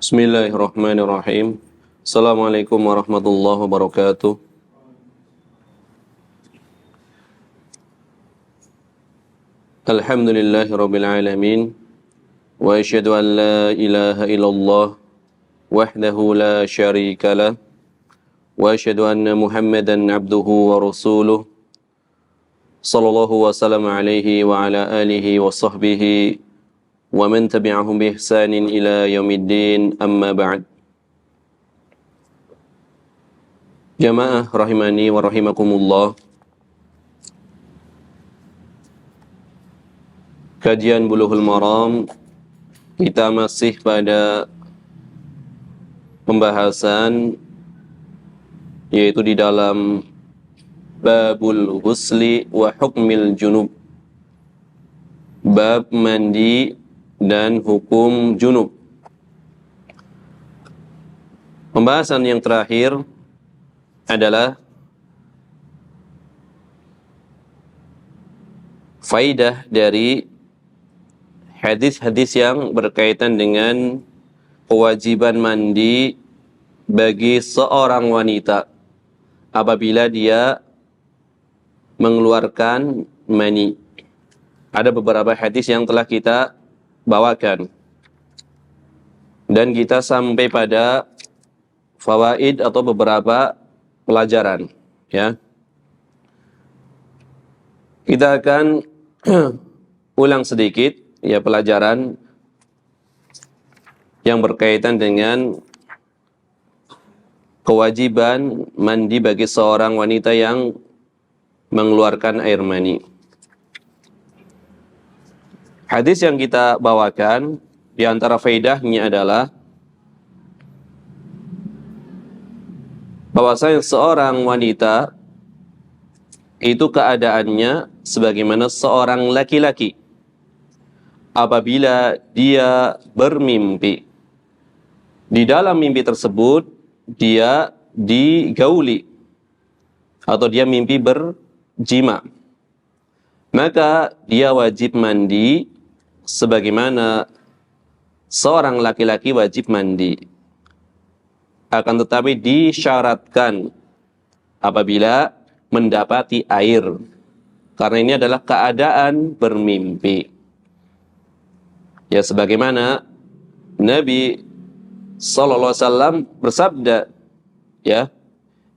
Bismillahirrahmanirrahim. Assalamualaikum warahmatullahi wabarakatuh. Alhamdulillahirabbil alamin. Wa asyhadu an la ilaha illallah wahdahu la syarika lah. Wa asyhadu anna Muhammadan abduhu wa rasuluh. Sallallahu wasallam alaihi wa ala alihi wa sahbihi wa man tabi'ahum bi ihsanin ila yaumiddin, amma ba'd. Jamaah rahimani wa rahimakumullah. Kajian Bulughul Maram, kita masih pada pembahasan yaitu di dalam Babul Ghusli wa Hukmil Junub. Bab mandi dan hukum junub. Pembahasan yang terakhir adalah faidah dari hadis-hadis yang berkaitan dengan kewajiban mandi bagi seorang wanita apabila dia mengeluarkan mani. Ada beberapa hadis yang telah kita bawakan dan kita sampai pada fawaid atau beberapa pelajaran, ya. Kita akan ulang sedikit ya pelajaran yang berkaitan dengan kewajiban mandi bagi seorang wanita yang mengeluarkan air mani. Hadis yang kita bawakan di antara faedahnya adalah bahwasanya seorang wanita itu keadaannya sebagaimana seorang laki-laki apabila dia bermimpi. Di dalam mimpi tersebut dia digauli atau dia mimpi berjima, maka dia wajib mandi sebagaimana seorang laki-laki wajib mandi. Akan tetapi disyaratkan apabila mendapati air, karena ini adalah keadaan bermimpi. Ya, sebagaimana Nabi sallallahu alaihi wasallam bersabda, ya,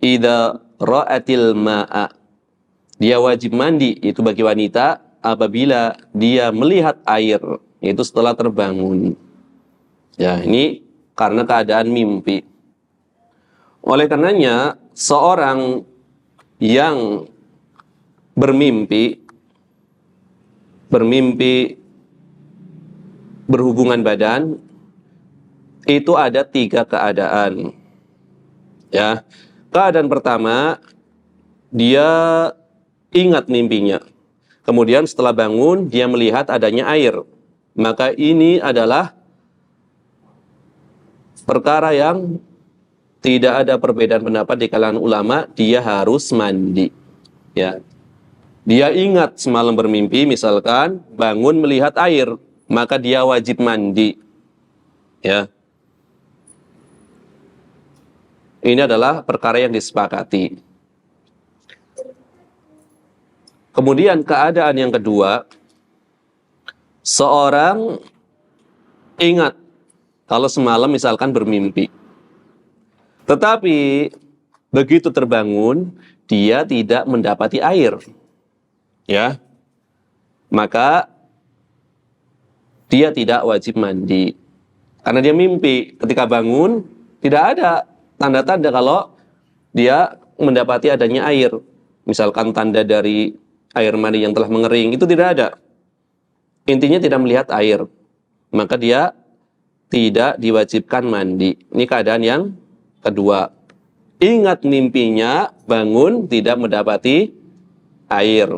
idza ra'atil ma'a, dia wajib mandi itu bagi wanita apabila dia melihat air, itu setelah terbangun. Ya, ini karena keadaan mimpi. Oleh karenanya seorang yang bermimpi berhubungan badan itu ada 3 keadaan. Ya. Keadaan pertama, dia ingat mimpinya. Kemudian setelah bangun dia melihat adanya air. Maka ini adalah perkara yang tidak ada perbedaan pendapat di kalangan ulama, dia harus mandi. Ya. Dia ingat semalam bermimpi, misalkan bangun melihat air, maka dia wajib mandi. Ya. Ini adalah perkara yang disepakati. Kemudian keadaan yang kedua, seorang ingat kalau semalam misalkan bermimpi. Tetapi begitu terbangun, dia tidak mendapati air. Ya. Maka dia tidak wajib mandi. Karena dia mimpi, ketika bangun tidak ada tanda-tanda kalau dia mendapati adanya air. Misalkan tanda dari air mani yang telah mengering, itu tidak ada. Intinya tidak melihat air. Maka dia tidak diwajibkan mandi. Ini keadaan yang kedua. Ingat mimpinya, bangun tidak mendapati air.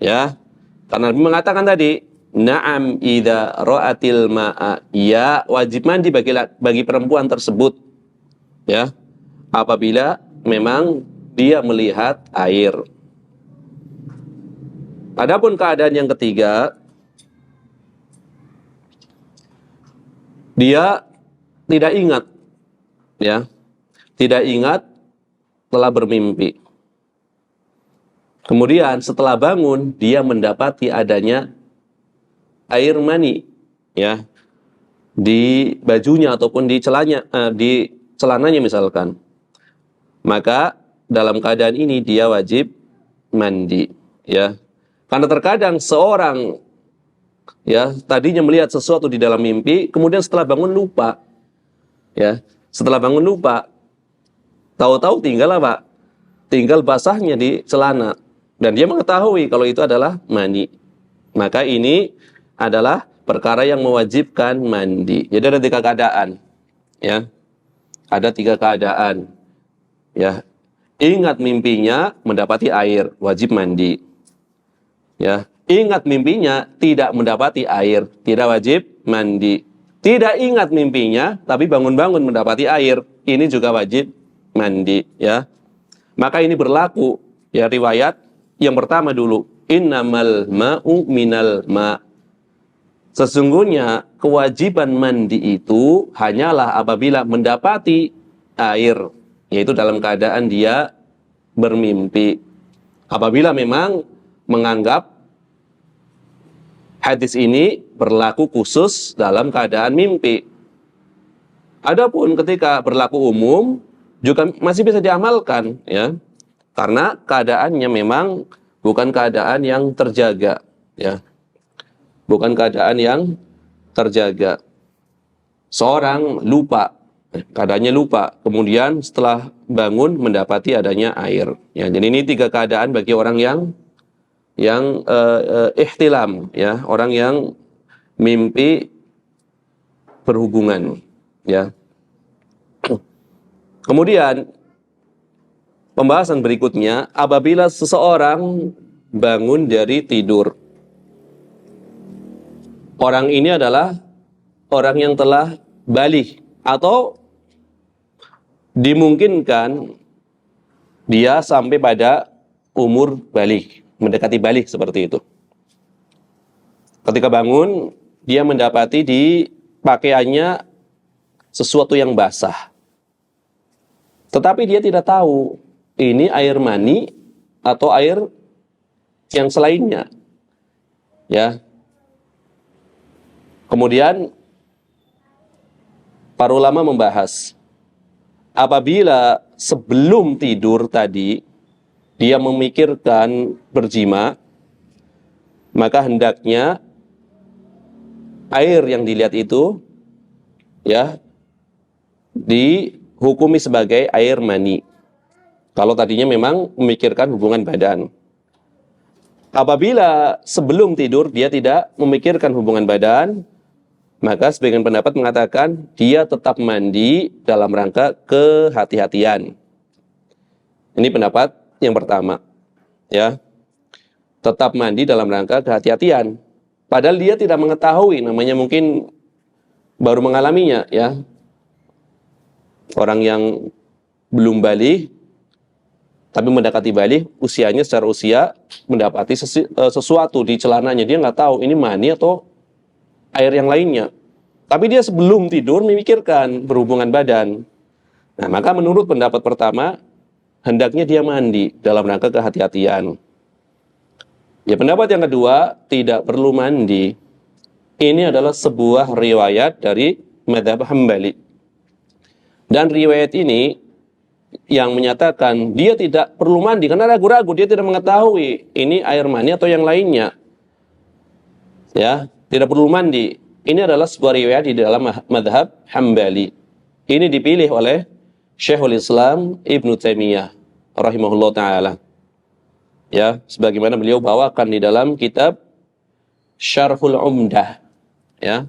Ya. Karena Nabi mengatakan tadi, na'am idza ra'atil ma'a, ya wajib mandi bagi perempuan tersebut. Ya. Apabila memang dia melihat air. Adapun keadaan yang ketiga, dia tidak ingat, ya, tidak ingat telah bermimpi. Kemudian setelah bangun dia mendapati adanya air mani, ya, di bajunya ataupun di di celananya misalkan. Maka dalam keadaan ini dia wajib mandi, ya. Karena terkadang seorang, ya, tadinya melihat sesuatu di dalam mimpi, kemudian setelah bangun lupa, ya. Setelah bangun lupa, tahu-tahu tinggal apa? Tinggal basahnya di celana. Dan dia mengetahui kalau itu adalah mani. Maka ini adalah perkara yang mewajibkan mandi. Jadi ada 3 keadaan, ya. Ada 3 keadaan, ya. Ingat mimpinya mendapati air, wajib mandi, ya. Ingat mimpinya tidak mendapati air, tidak wajib mandi. Tidak ingat mimpinya tapi bangun-bangun mendapati air, ini juga wajib mandi, ya. Maka ini berlaku, ya, riwayat yang pertama dulu, innamal ma'u minal ma'. Sesungguhnya kewajiban mandi itu hanyalah apabila mendapati air, yaitu dalam keadaan dia bermimpi. Apabila memang menganggap hadis ini berlaku khusus dalam keadaan mimpi. Adapun ketika berlaku umum juga masih bisa diamalkan, ya. Karena keadaannya memang bukan keadaan yang terjaga, ya. Bukan keadaan yang terjaga. Seorang lupa, keadaannya lupa, kemudian setelah bangun mendapati adanya air. Ya, jadi ini 3 keadaan bagi orang yang ihtilam, ya, orang yang mimpi berhubungan, ya. Kemudian pembahasan berikutnya, apabila seseorang bangun dari tidur. Orang ini adalah orang yang telah baligh atau dimungkinkan dia sampai pada umur baligh, mendekati baligh seperti itu. Ketika bangun, dia mendapati di pakaiannya sesuatu yang basah. Tetapi dia tidak tahu ini air mani atau air yang selainnya, ya. Kemudian para ulama membahas, apabila sebelum tidur tadi dia memikirkan berjima, maka hendaknya air yang dilihat itu, ya, dihukumi sebagai air mani. Kalau tadinya memang memikirkan hubungan badan. Apabila sebelum tidur dia tidak memikirkan hubungan badan, maka sebagian pendapat mengatakan dia tetap mandi dalam rangka kehati-hatian. Ini pendapat yang pertama, ya. Tetap mandi dalam rangka kehati-hatian. Padahal dia tidak mengetahui, namanya mungkin baru mengalaminya, ya. Orang yang belum baligh tapi mendekati baligh, usianya secara usia mendapati sesuatu di celananya, dia nggak tahu ini mani atau air yang lainnya. Tapi dia sebelum tidur memikirkan berhubungan badan. Nah, maka menurut pendapat pertama, hendaknya dia mandi dalam rangka kehati-hatian. Ya, pendapat yang kedua, tidak perlu mandi. Ini adalah sebuah riwayat dari mazhab Hambali. Dan riwayat ini yang menyatakan dia tidak perlu mandi karena ragu-ragu, dia tidak mengetahui ini air mani atau yang lainnya, ya, tidak perlu mandi. Ini adalah sebuah riwayat di dalam mazhab Hambali. Ini dipilih oleh Syekhul Islam Ibnu Taimiyah rahimahullah taala, ya, sebagaimana beliau bawakan di dalam kitab Syarhul Umdah, ya,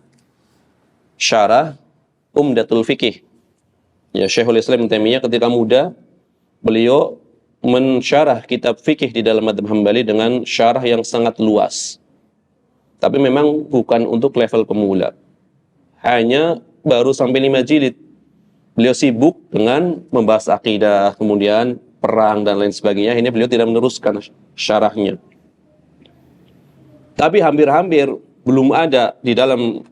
Syarah Umdatul Fiqih. Ya, Syekhul Islam Ibnu Taimiyah ketika muda, beliau mensyarah kitab fikih di dalam mazhab Hambali dengan syarah yang sangat luas. Tapi memang bukan untuk level pemula. Hanya baru sampai 5 jilid. Beliau sibuk dengan membahas akidah, kemudian perang dan lain sebagainya. Ini beliau tidak meneruskan syarahnya. Tapi hampir-hampir belum ada di dalam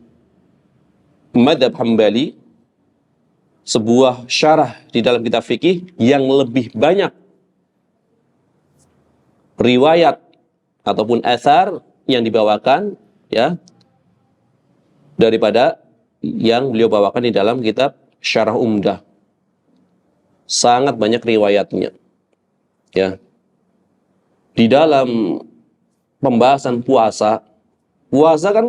mazhab Hambali sebuah syarah di dalam kitab fikih yang lebih banyak riwayat ataupun asar yang dibawakan ya daripada yang beliau bawakan di dalam kitab Syarah Umdah. Sangat banyak riwayatnya. Ya. Di dalam pembahasan puasa kan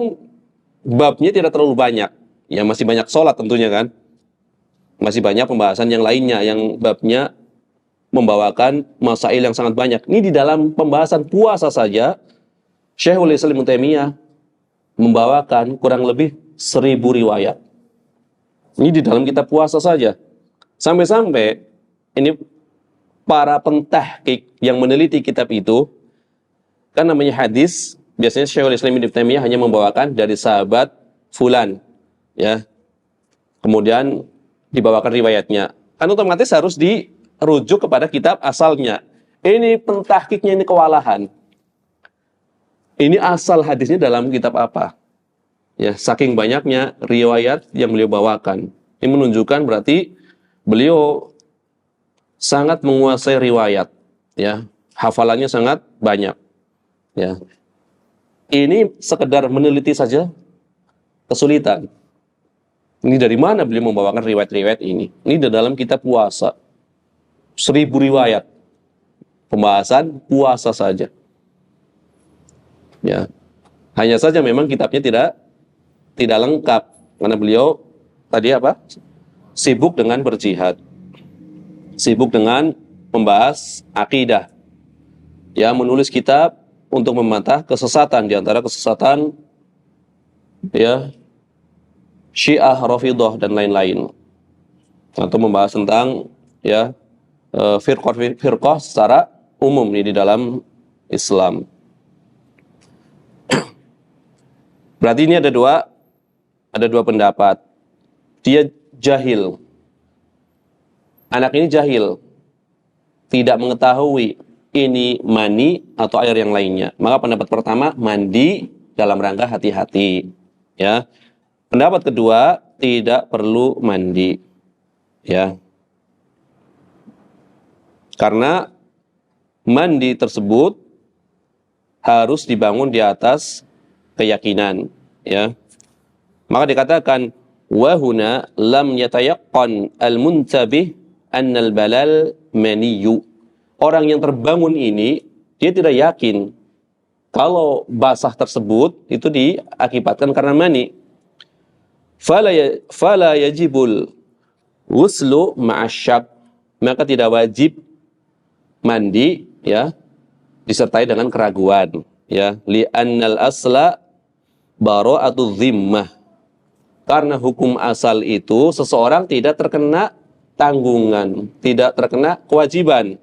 babnya tidak terlalu banyak. Ya masih banyak sholat tentunya kan. Masih banyak pembahasan yang lainnya yang babnya membawakan masail yang sangat banyak. Ini di dalam pembahasan puasa saja Syekhul Islam Ibnu Taimiyah membawakan kurang lebih 1000 riwayat. Ini di dalam kitab puasa saja. Sampai-sampai ini para pentahqiq yang meneliti kitab itu, kan namanya hadis, biasanya Syekhul Islam Ibnu Taimiyah hanya membawakan dari sahabat fulan, ya. Kemudian dibawakan riwayatnya. Kan otomatis harus dirujuk kepada kitab asalnya. Ini pentahqiqnya ini kewalahan. Ini asal hadisnya dalam kitab apa? Ya, saking banyaknya riwayat yang beliau bawakan. Ini menunjukkan berarti beliau sangat menguasai riwayat, ya. Hafalannya sangat banyak. Ya. Ini sekedar meneliti saja kesulitan. Ini dari mana beliau membawakan riwayat-riwayat ini? Ini di dalam kitab puasa. 1000 riwayat. Pembahasan puasa saja. Ya. Hanya saja memang kitabnya tidak lengkap karena beliau tadi apa? Sibuk dengan berjihad. Sibuk dengan membahas akidah. Ya, menulis kitab untuk membantah kesesatan di antara kesesatan ya Syiah, Rafidhah dan lain-lain. Atau membahas tentang ya firqah secara umum di dalam Islam. Berarti ini ada dua pendapat. Dia jahil. Anak ini jahil. Tidak mengetahui ini mani atau air yang lainnya. Maka pendapat pertama, mandi dalam rangka hati-hati. Ya. Pendapat kedua, tidak perlu mandi. Ya. Karena mandi tersebut harus dibangun di atas keyakinan, ya. Maka dikatakan wa huna lam yatayaqqan al-muntabih annal balal maniyyu. Orang yang terbangun ini dia tidak yakin kalau basah tersebut itu diakibatkan karena mani. Fala yajibul ghuslu ma'asyak. Maka tidak wajib mandi ya disertai dengan keraguan ya li'annal asla bara'atu dhimmah. Karena hukum asal itu seseorang tidak terkena tanggungan, tidak terkena kewajiban.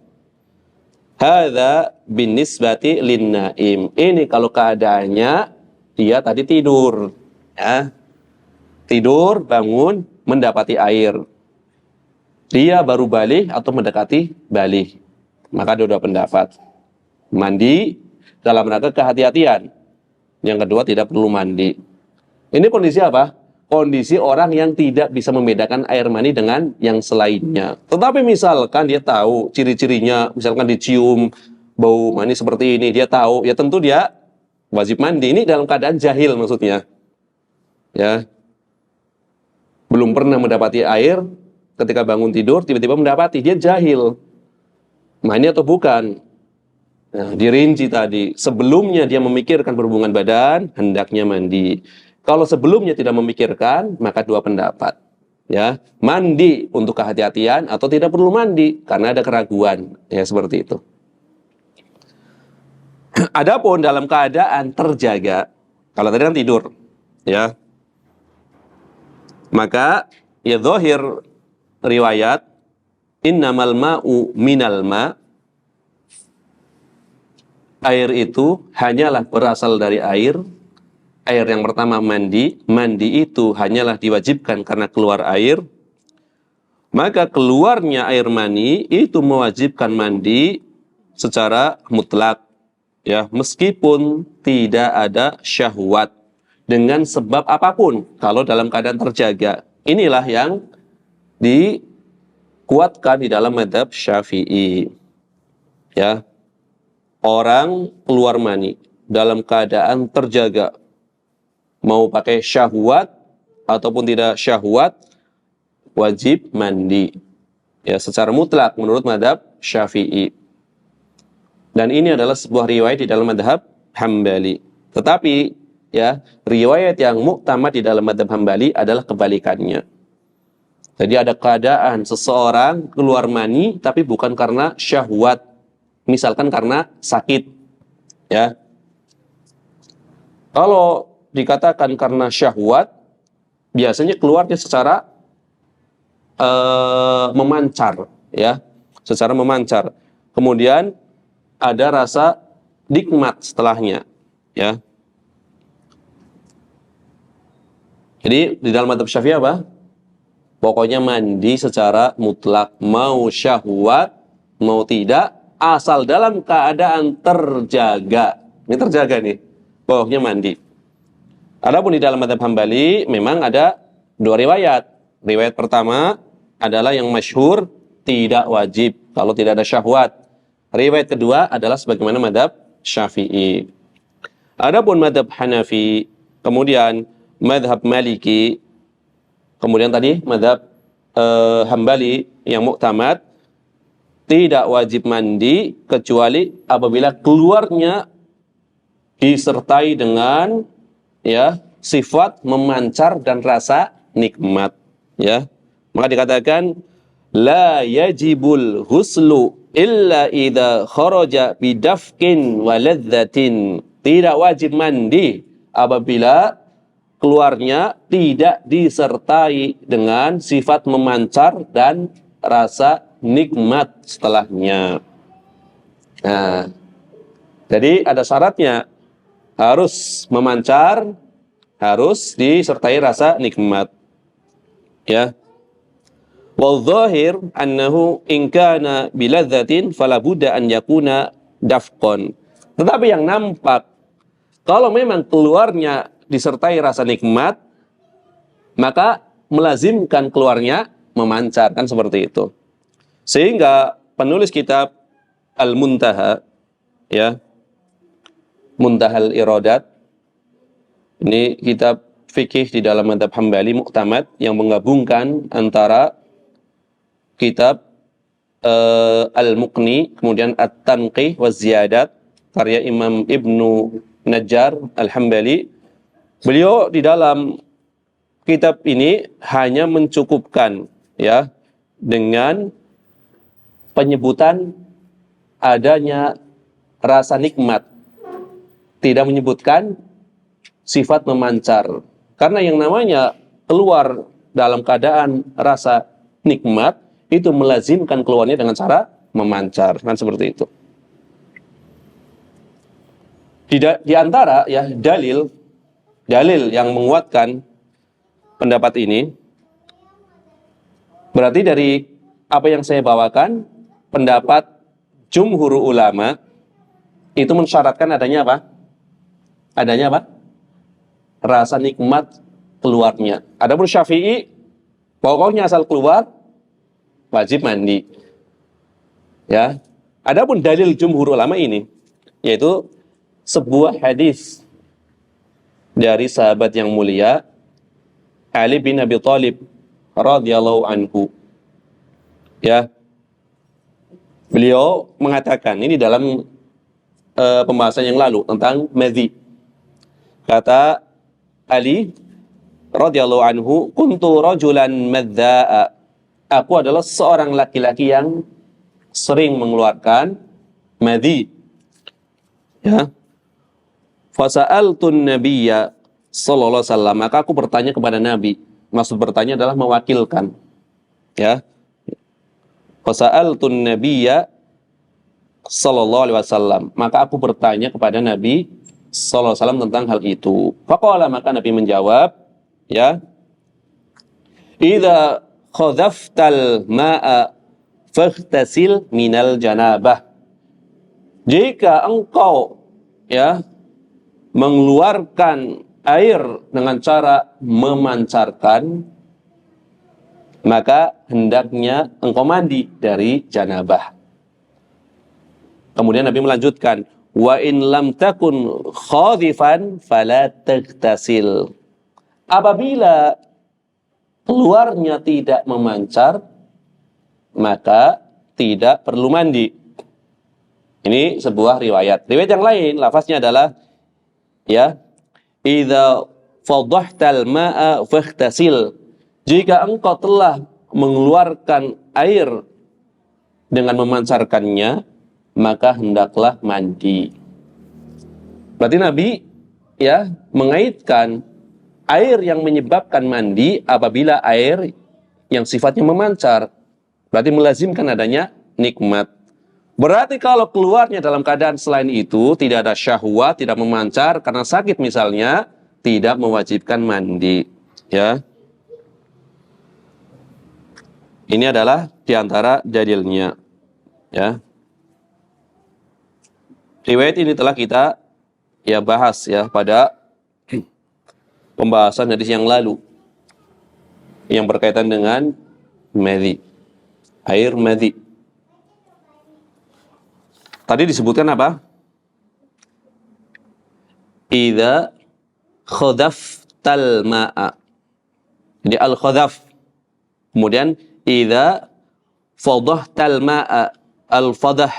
Hadza binisbati linnaim. Ini kalau keadaannya dia tadi tidur, ya. Tidur, bangun, mendapati air. Dia baru balik atau mendekati balik. Maka ada dua pendapat. Mandi dalam rangka kehati-hatian. Yang kedua tidak perlu mandi. Ini kondisi apa? Kondisi orang yang tidak bisa membedakan air mani dengan yang selainnya. Tetapi misalkan dia tahu ciri-cirinya, misalkan dicium bau mani seperti ini, dia tahu, ya tentu dia wajib mandi. Ini dalam keadaan jahil maksudnya. Ya. Belum pernah mendapati air, ketika bangun tidur tiba-tiba mendapati, dia jahil. Mani atau bukan? Nah, dirinci tadi, sebelumnya dia memikirkan berhubungan badan, hendaknya mandi. Kalau sebelumnya tidak memikirkan, maka dua pendapat. Ya, mandi untuk kehati-hatian atau tidak perlu mandi karena ada keraguan. Ya, seperti itu. Adapun dalam keadaan terjaga, kalau tadi kan tidur, ya, maka ya zahir riwayat innamal ma'u minal ma', air itu hanyalah berasal dari air. Air yang pertama mandi itu hanyalah diwajibkan karena keluar air. Maka keluarnya air mani itu mewajibkan mandi secara mutlak, ya, meskipun tidak ada syahwat dengan sebab apapun kalau dalam keadaan terjaga. Inilah yang dikuatkan di dalam mazhab Syafi'i. Ya. Orang keluar mani dalam keadaan terjaga, mau pakai syahwat ataupun tidak syahwat, wajib mandi. Ya, secara mutlak menurut mazhab Syafi'i. Dan ini adalah sebuah riwayat di dalam mazhab Hambali. Tetapi ya, riwayat yang muktamad di dalam mazhab Hambali adalah kebalikannya. Jadi ada keadaan seseorang keluar mani tapi bukan karena syahwat, misalkan karena sakit. Ya. Kalau dikatakan karena syahwat, biasanya keluarnya secara memancar, ya, secara memancar. Kemudian ada rasa nikmat setelahnya, ya. Jadi di dalam mazhab Syafi'i apa? Pokoknya mandi secara mutlak, mau syahwat, mau tidak, asal dalam keadaan terjaga. Ini terjaga nih, pokoknya mandi. Adapun di dalam mazhab Hambali memang ada dua riwayat. Riwayat pertama adalah yang masyhur, tidak wajib kalau tidak ada syahwat. Riwayat kedua adalah sebagaimana mazhab Syafi'i. Adapun mazhab Hanafi, kemudian mazhab Maliki, kemudian tadi mazhab Hambali yang muktamad, tidak wajib mandi kecuali apabila keluarnya disertai dengan ya sifat memancar dan rasa nikmat, ya. Maka dikatakan la yajibul huslu illa idza kharaja bidafkin wa ladzatin. Tidak wajib mandi apabila keluarnya tidak disertai dengan sifat memancar dan rasa nikmat setelahnya. Nah, jadi ada syaratnya, harus memancar, harus disertai rasa nikmat. Ya. Wal zahir annahu in kana biladzatin fala budda an yakuna dafqan. Tetapi yang nampak, kalau memang keluarnya disertai rasa nikmat, maka melazimkan keluarnya memancar, kan seperti itu. Sehingga penulis kitab Al-Muntaha, ya, Muntahal Iradat, ini kitab fikih di dalam mazhab Hambali muktamad yang menggabungkan antara kitab Al-Muqni, kemudian At-Tanqih wa Ziyadat, karya Imam Ibnu Najjar Al-Hambali. Beliau di dalam kitab ini hanya mencukupkan, ya, dengan penyebutan adanya rasa nikmat, tidak menyebutkan sifat memancar. Karena yang namanya keluar dalam keadaan rasa nikmat itu melazimkan keluarnya dengan cara memancar, kan seperti itu. Di antara ya dalil yang menguatkan pendapat ini, berarti dari apa yang saya bawakan, pendapat jumhur ulama itu mensyaratkan adanya apa? Adanya apa? Rasa nikmat keluarnya. Adapun Syafi'i, pokoknya asal keluar wajib mandi. Ya. Adapun dalil jumhur ulama ini yaitu sebuah hadis dari sahabat yang mulia Ali bin Abi Thalib radhiyallahu anhu. Ya. Beliau mengatakan ini dalam pembahasan yang lalu tentang madhi. Kata Ali radhiyallahu anhu, kuntu rajulan madza'a. Aku adalah seorang laki-laki yang sering mengeluarkan madhi. Ya. Fasa'altun nabiyya sallallahu alaihi wasallam. Maka aku bertanya kepada Nabi. Maksud bertanya adalah mewakilkan. Ya. Fasa'altun nabiyya sallallahu alaihi wasallam. Maka aku bertanya kepada Nabi sallallahu alaihi wasallam tentang hal itu. Faqala, maka Nabi menjawab, ya, idza khadhaftal ma'a faghtasil minal janabah. Jika engkau ya mengeluarkan air dengan cara memancarkan, maka hendaknya engkau mandi dari janabah. Kemudian Nabi melanjutkan, wa in lam takun khadifan fala taghtasil. Apabila keluarnya tidak memancar, maka tidak perlu mandi. Ini sebuah riwayat. Riwayat yang lain, lafaznya adalah ya, idza fadhahtal ma'a faghtasil. Jika engkau telah mengeluarkan air dengan memancarkannya, maka hendaklah mandi. Berarti Nabi ya mengaitkan air yang menyebabkan mandi apabila air yang sifatnya memancar. Berarti melazimkan adanya nikmat. Berarti kalau keluarnya dalam keadaan selain itu, tidak ada syahwat, tidak memancar karena sakit misalnya, tidak mewajibkan mandi. Ya. Ini adalah diantara dalilnya. Ya. Riwayat ini telah kita ya bahas ya pada pembahasan hadis yang lalu yang berkaitan dengan madhi, air madhi. Tadi disebutkan apa? Idza khadaftal ma'a. Jadi al-khadaf. Kemudian idza fadahtal ma'a, al-fadah.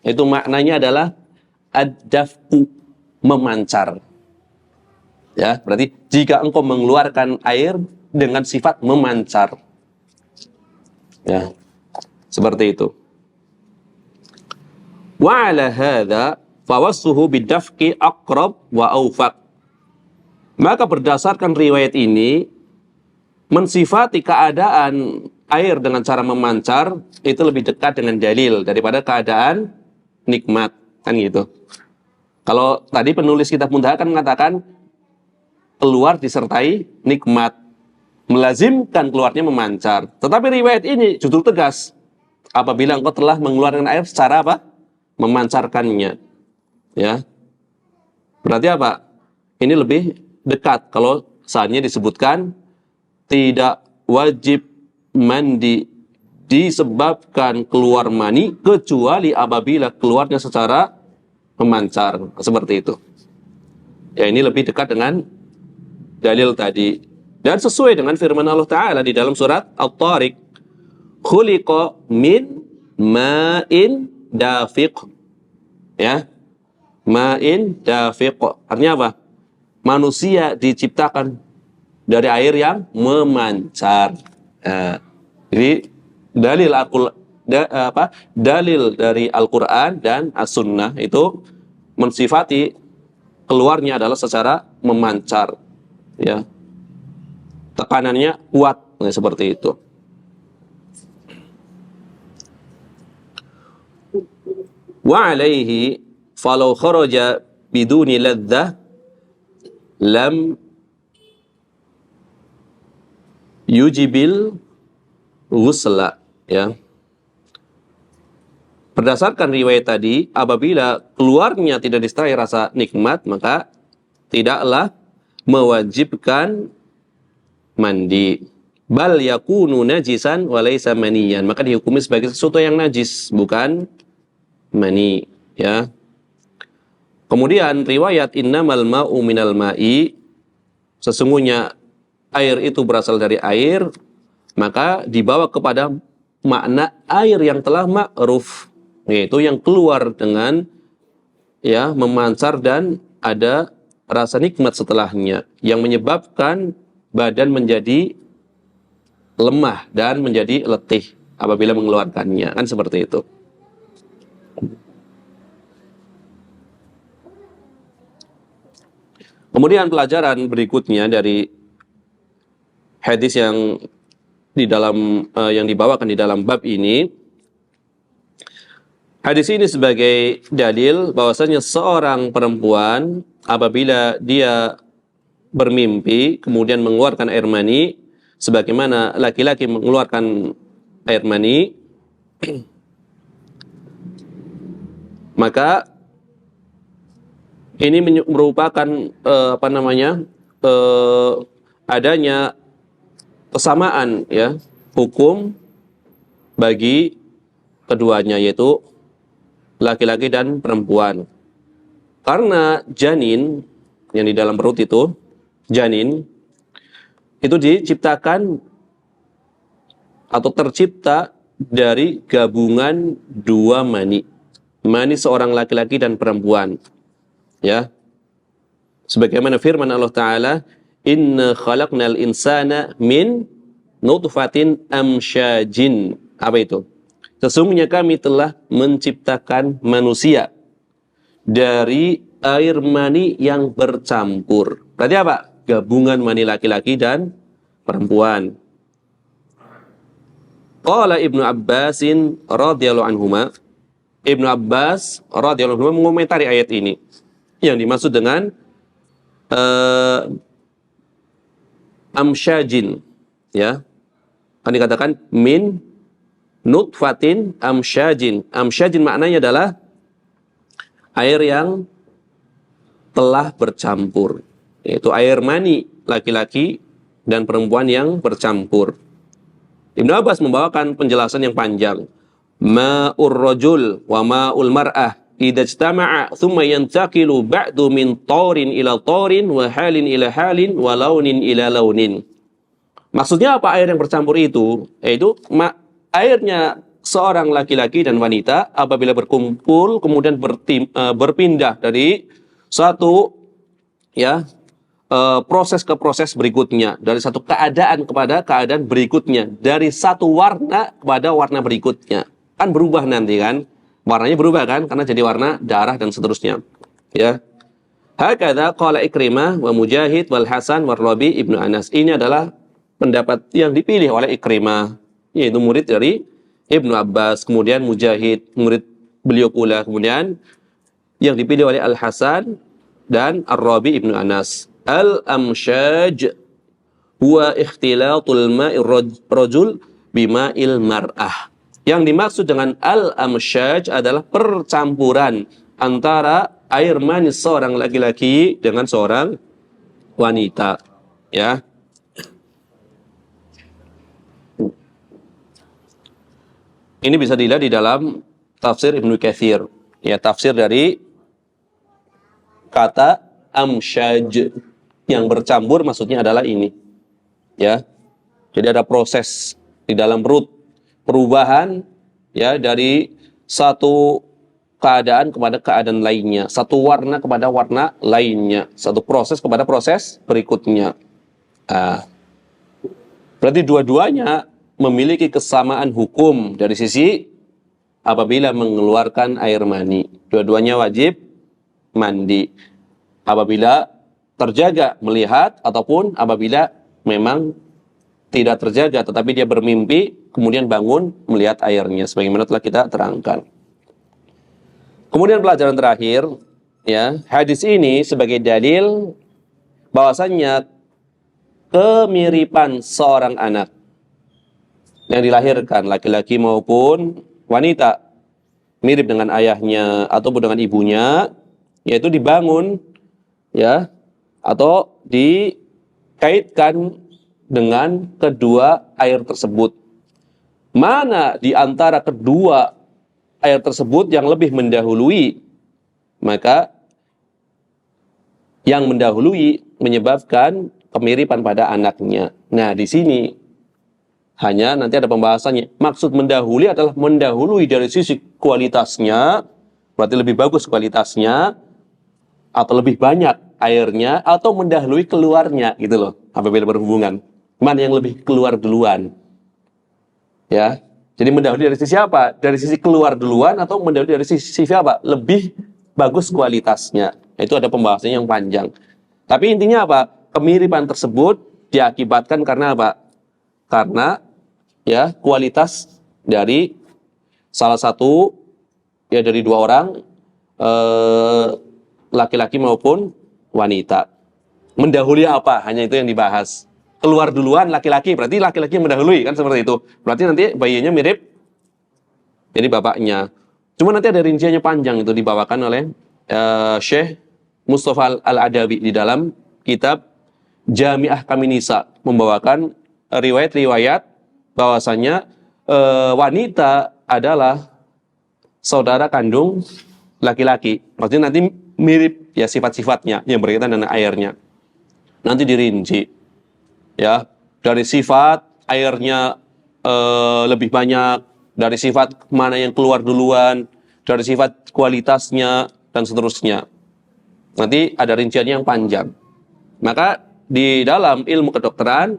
Itu maknanya adalah ad-daf'u, memancar. Ya, berarti jika engkau mengeluarkan air dengan sifat memancar. Ya. Seperti itu. Wa 'ala hadza fawassuhu bid-dafqi aqrab wa awfaq. Maka berdasarkan riwayat ini mensifati keadaan air dengan cara memancar itu lebih dekat dengan dalil daripada keadaan nikmat, kan gitu. Kalau tadi penulis kitab Muntaha kan mengatakan keluar disertai nikmat, melazimkan keluarnya memancar. Tetapi riwayat ini justru tegas. Apabila engkau telah mengeluarkan air secara apa? Memancarkannya. Ya. Berarti apa? Ini lebih dekat kalau saatnya disebutkan tidak wajib mandi disebabkan keluar mani kecuali apabila keluarnya secara memancar, seperti itu. Ya, ini lebih dekat dengan dalil tadi dan sesuai dengan firman Allah Ta'ala di dalam surat At-Tariq, khuliqa min ma'in dafiq. Ya, ma'in dafiq artinya apa? Manusia diciptakan dari air yang memancar. Jadi dalil dari Al-Quran dan As-Sunnah itu mensifati keluarnya adalah secara memancar. Ya, tekanannya kuat, seperti itu. Wa alaihi falau kharaja biduni ladzah lam yujibil ghusla. Ya. Berdasarkan riwayat tadi, apabila keluarnya tidak disertai rasa nikmat, maka tidaklah mewajibkan mandi. Bal yakunu najisan walaysa maniyan. Maka dihukumi sebagai sesuatu yang najis, bukan mani. Ya. Kemudian riwayat innamal ma'u minal ma'i, sesungguhnya air itu berasal dari air, maka dibawa kepada makna air yang telah ma'ruf, yaitu yang keluar dengan ya memancar dan ada rasa nikmat setelahnya yang menyebabkan badan menjadi lemah dan menjadi letih apabila mengeluarkannya, kan seperti itu. Kemudian pelajaran berikutnya dari hadis yang di dalam yang dibawakan di dalam bab ini, hadis ini sebagai dalil bahwasanya seorang perempuan apabila dia bermimpi kemudian mengeluarkan air mani sebagaimana laki-laki mengeluarkan air mani, maka ini merupakan adanya kesamaan ya hukum bagi keduanya, yaitu laki-laki dan perempuan. Karena janin yang di dalam perut itu, janin itu diciptakan atau tercipta dari gabungan dua mani. Mani seorang laki-laki dan perempuan. Ya. Sebagaimana firman Allah Ta'ala, "Inna khalaqnal insana min nutfatin amsyajin." Apa itu? Sesungguhnya kami telah menciptakan manusia dari air mani yang bercampur. Berarti apa? Gabungan mani laki-laki dan perempuan. Qala Ibnu Abbasin radhiyallahu anhuma. Ibnu Abbas radhiyallahu anhuma mengomentari ayat ini. Yang dimaksud dengan amsyajin, ya. Kan dikatakan min nutfatin amsyajin. Amsyajin maknanya adalah air yang telah bercampur, yaitu air mani laki-laki dan perempuan yang bercampur. Ibnu Abbas membawakan penjelasan yang panjang. Ma'ur rajul wa ma'ul mar'ah idza ijtama'a thumma yantaqilu ba'du min taurin ila taurin wa halin ila halin wa launin ila launin. Maksudnya apa air yang bercampur itu? Yaitu airnya seorang laki-laki dan wanita apabila berkumpul kemudian berpindah dari satu proses ke proses berikutnya, dari satu keadaan kepada keadaan berikutnya, dari satu warna kepada warna berikutnya. Kan berubah nanti kan? Warnanya berubah kan? Karena jadi warna darah dan seterusnya. Ya. Hakadha qala Ikrimah wa Mujahid wal Hasan wal Rabi Ibnu Anas. Ini adalah pendapat yang dipilih oleh Ikrimah, yaitu murid dari Ibnu Abbas, kemudian Mujahid, murid beliau pula, kemudian yang dipilih oleh Al Hasan dan Ar-Rabi Ibnu Anas. Al-amsyaj huwa ikhtilatul ma'ir rajul bima'il mar'ah. Yang dimaksud dengan al-amsyaj adalah percampuran antara air mani seorang laki-laki dengan seorang wanita, ya. Ini bisa dilihat di dalam tafsir Ibnu Katsir, ya, tafsir dari kata amsyaj. Yang bercampur maksudnya adalah ini, ya. Jadi ada proses di dalam perut, perubahan, ya, dari satu keadaan kepada keadaan lainnya, satu warna kepada warna lainnya, satu proses kepada proses berikutnya. Berarti dua-duanya memiliki kesamaan hukum dari sisi apabila mengeluarkan air mani. Dua-duanya wajib mandi apabila terjaga melihat ataupun apabila memang tidak terjaga tetapi dia bermimpi kemudian bangun melihat airnya, sebagaimana telah kita terangkan. Kemudian pelajaran terakhir, ya, hadis ini sebagai dalil bahwasannya kemiripan seorang anak yang dilahirkan laki-laki maupun wanita mirip dengan ayahnya ataupun dengan ibunya, yaitu dibangun, ya, atau dikaitkan dengan kedua air tersebut. Mana di antara kedua air tersebut yang lebih mendahului, maka yang mendahului menyebabkan kemiripan pada anaknya. Nah, di sini hanya nanti ada pembahasannya. Maksud mendahului adalah mendahului dari sisi kualitasnya, berarti lebih bagus kualitasnya, atau lebih banyak airnya, atau mendahului keluarnya, gitu loh, apabila berhubungan. Mana yang lebih keluar duluan? Ya, jadi mendahului dari sisi apa? Dari sisi keluar duluan atau mendahului dari sisi apa? Lebih bagus kualitasnya. Itu ada pembahasannya yang panjang. Tapi intinya apa? Kemiripan tersebut diakibatkan karena apa? Karena, ya, kualitas dari salah satu, ya, dari dua orang, laki-laki maupun wanita. Mendahului apa? Hanya itu yang dibahas. Keluar duluan laki-laki, berarti laki-laki yang mendahului, kan seperti itu. Berarti nanti bayinya mirip jadi bapaknya. Cuma nanti ada rinciannya panjang, itu dibawakan oleh Syekh Mustafa Al-Adawi di dalam kitab Jami' Ahkamin Nisa, membawakan riwayat-riwayat bahwasanya wanita adalah saudara kandung laki-laki. Maksudnya nanti mirip ya sifat-sifatnya yang berkaitan dengan airnya. Nanti dirinci. Ya, dari sifat airnya lebih banyak, dari sifat mana yang keluar duluan, dari sifat kualitasnya dan seterusnya. Nanti ada rinciannya yang panjang. Maka di dalam ilmu kedokteran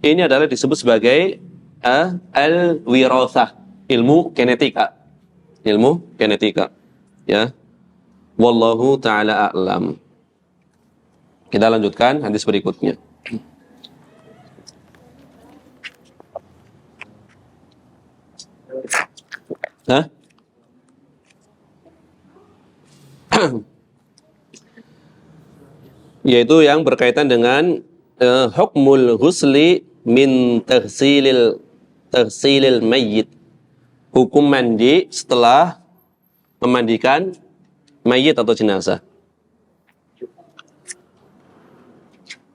ini adalah disebut sebagai al-wirasah, ilmu genetika. Ilmu genetika. Ya. Wallahu taala a'lam. Kita lanjutkan hadis berikutnya. Hah? Yaitu yang berkaitan dengan hukmul ghusli min taghsilil mayyit. Hukum mandi setelah memandikan mayit atau jenazah.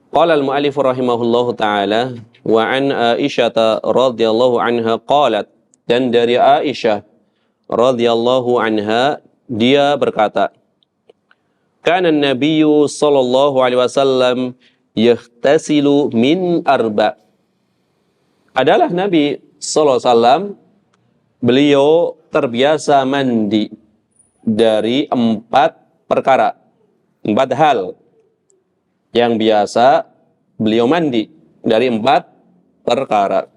Qala al-mu'allif rahimahullahu taala wa an Aisyah radhiyallahu anha qalat, dan dari Aisyah radhiyallahu anha dia berkata, kana an-nabiyyu sallallahu alaihi wasallam yahtasilu min arba. Adalah Nabi sallallahu alaihi wasallam beliau terbiasa mandi dari 4 perkara, 4 hal yang biasa beliau mandi dari 4 perkara.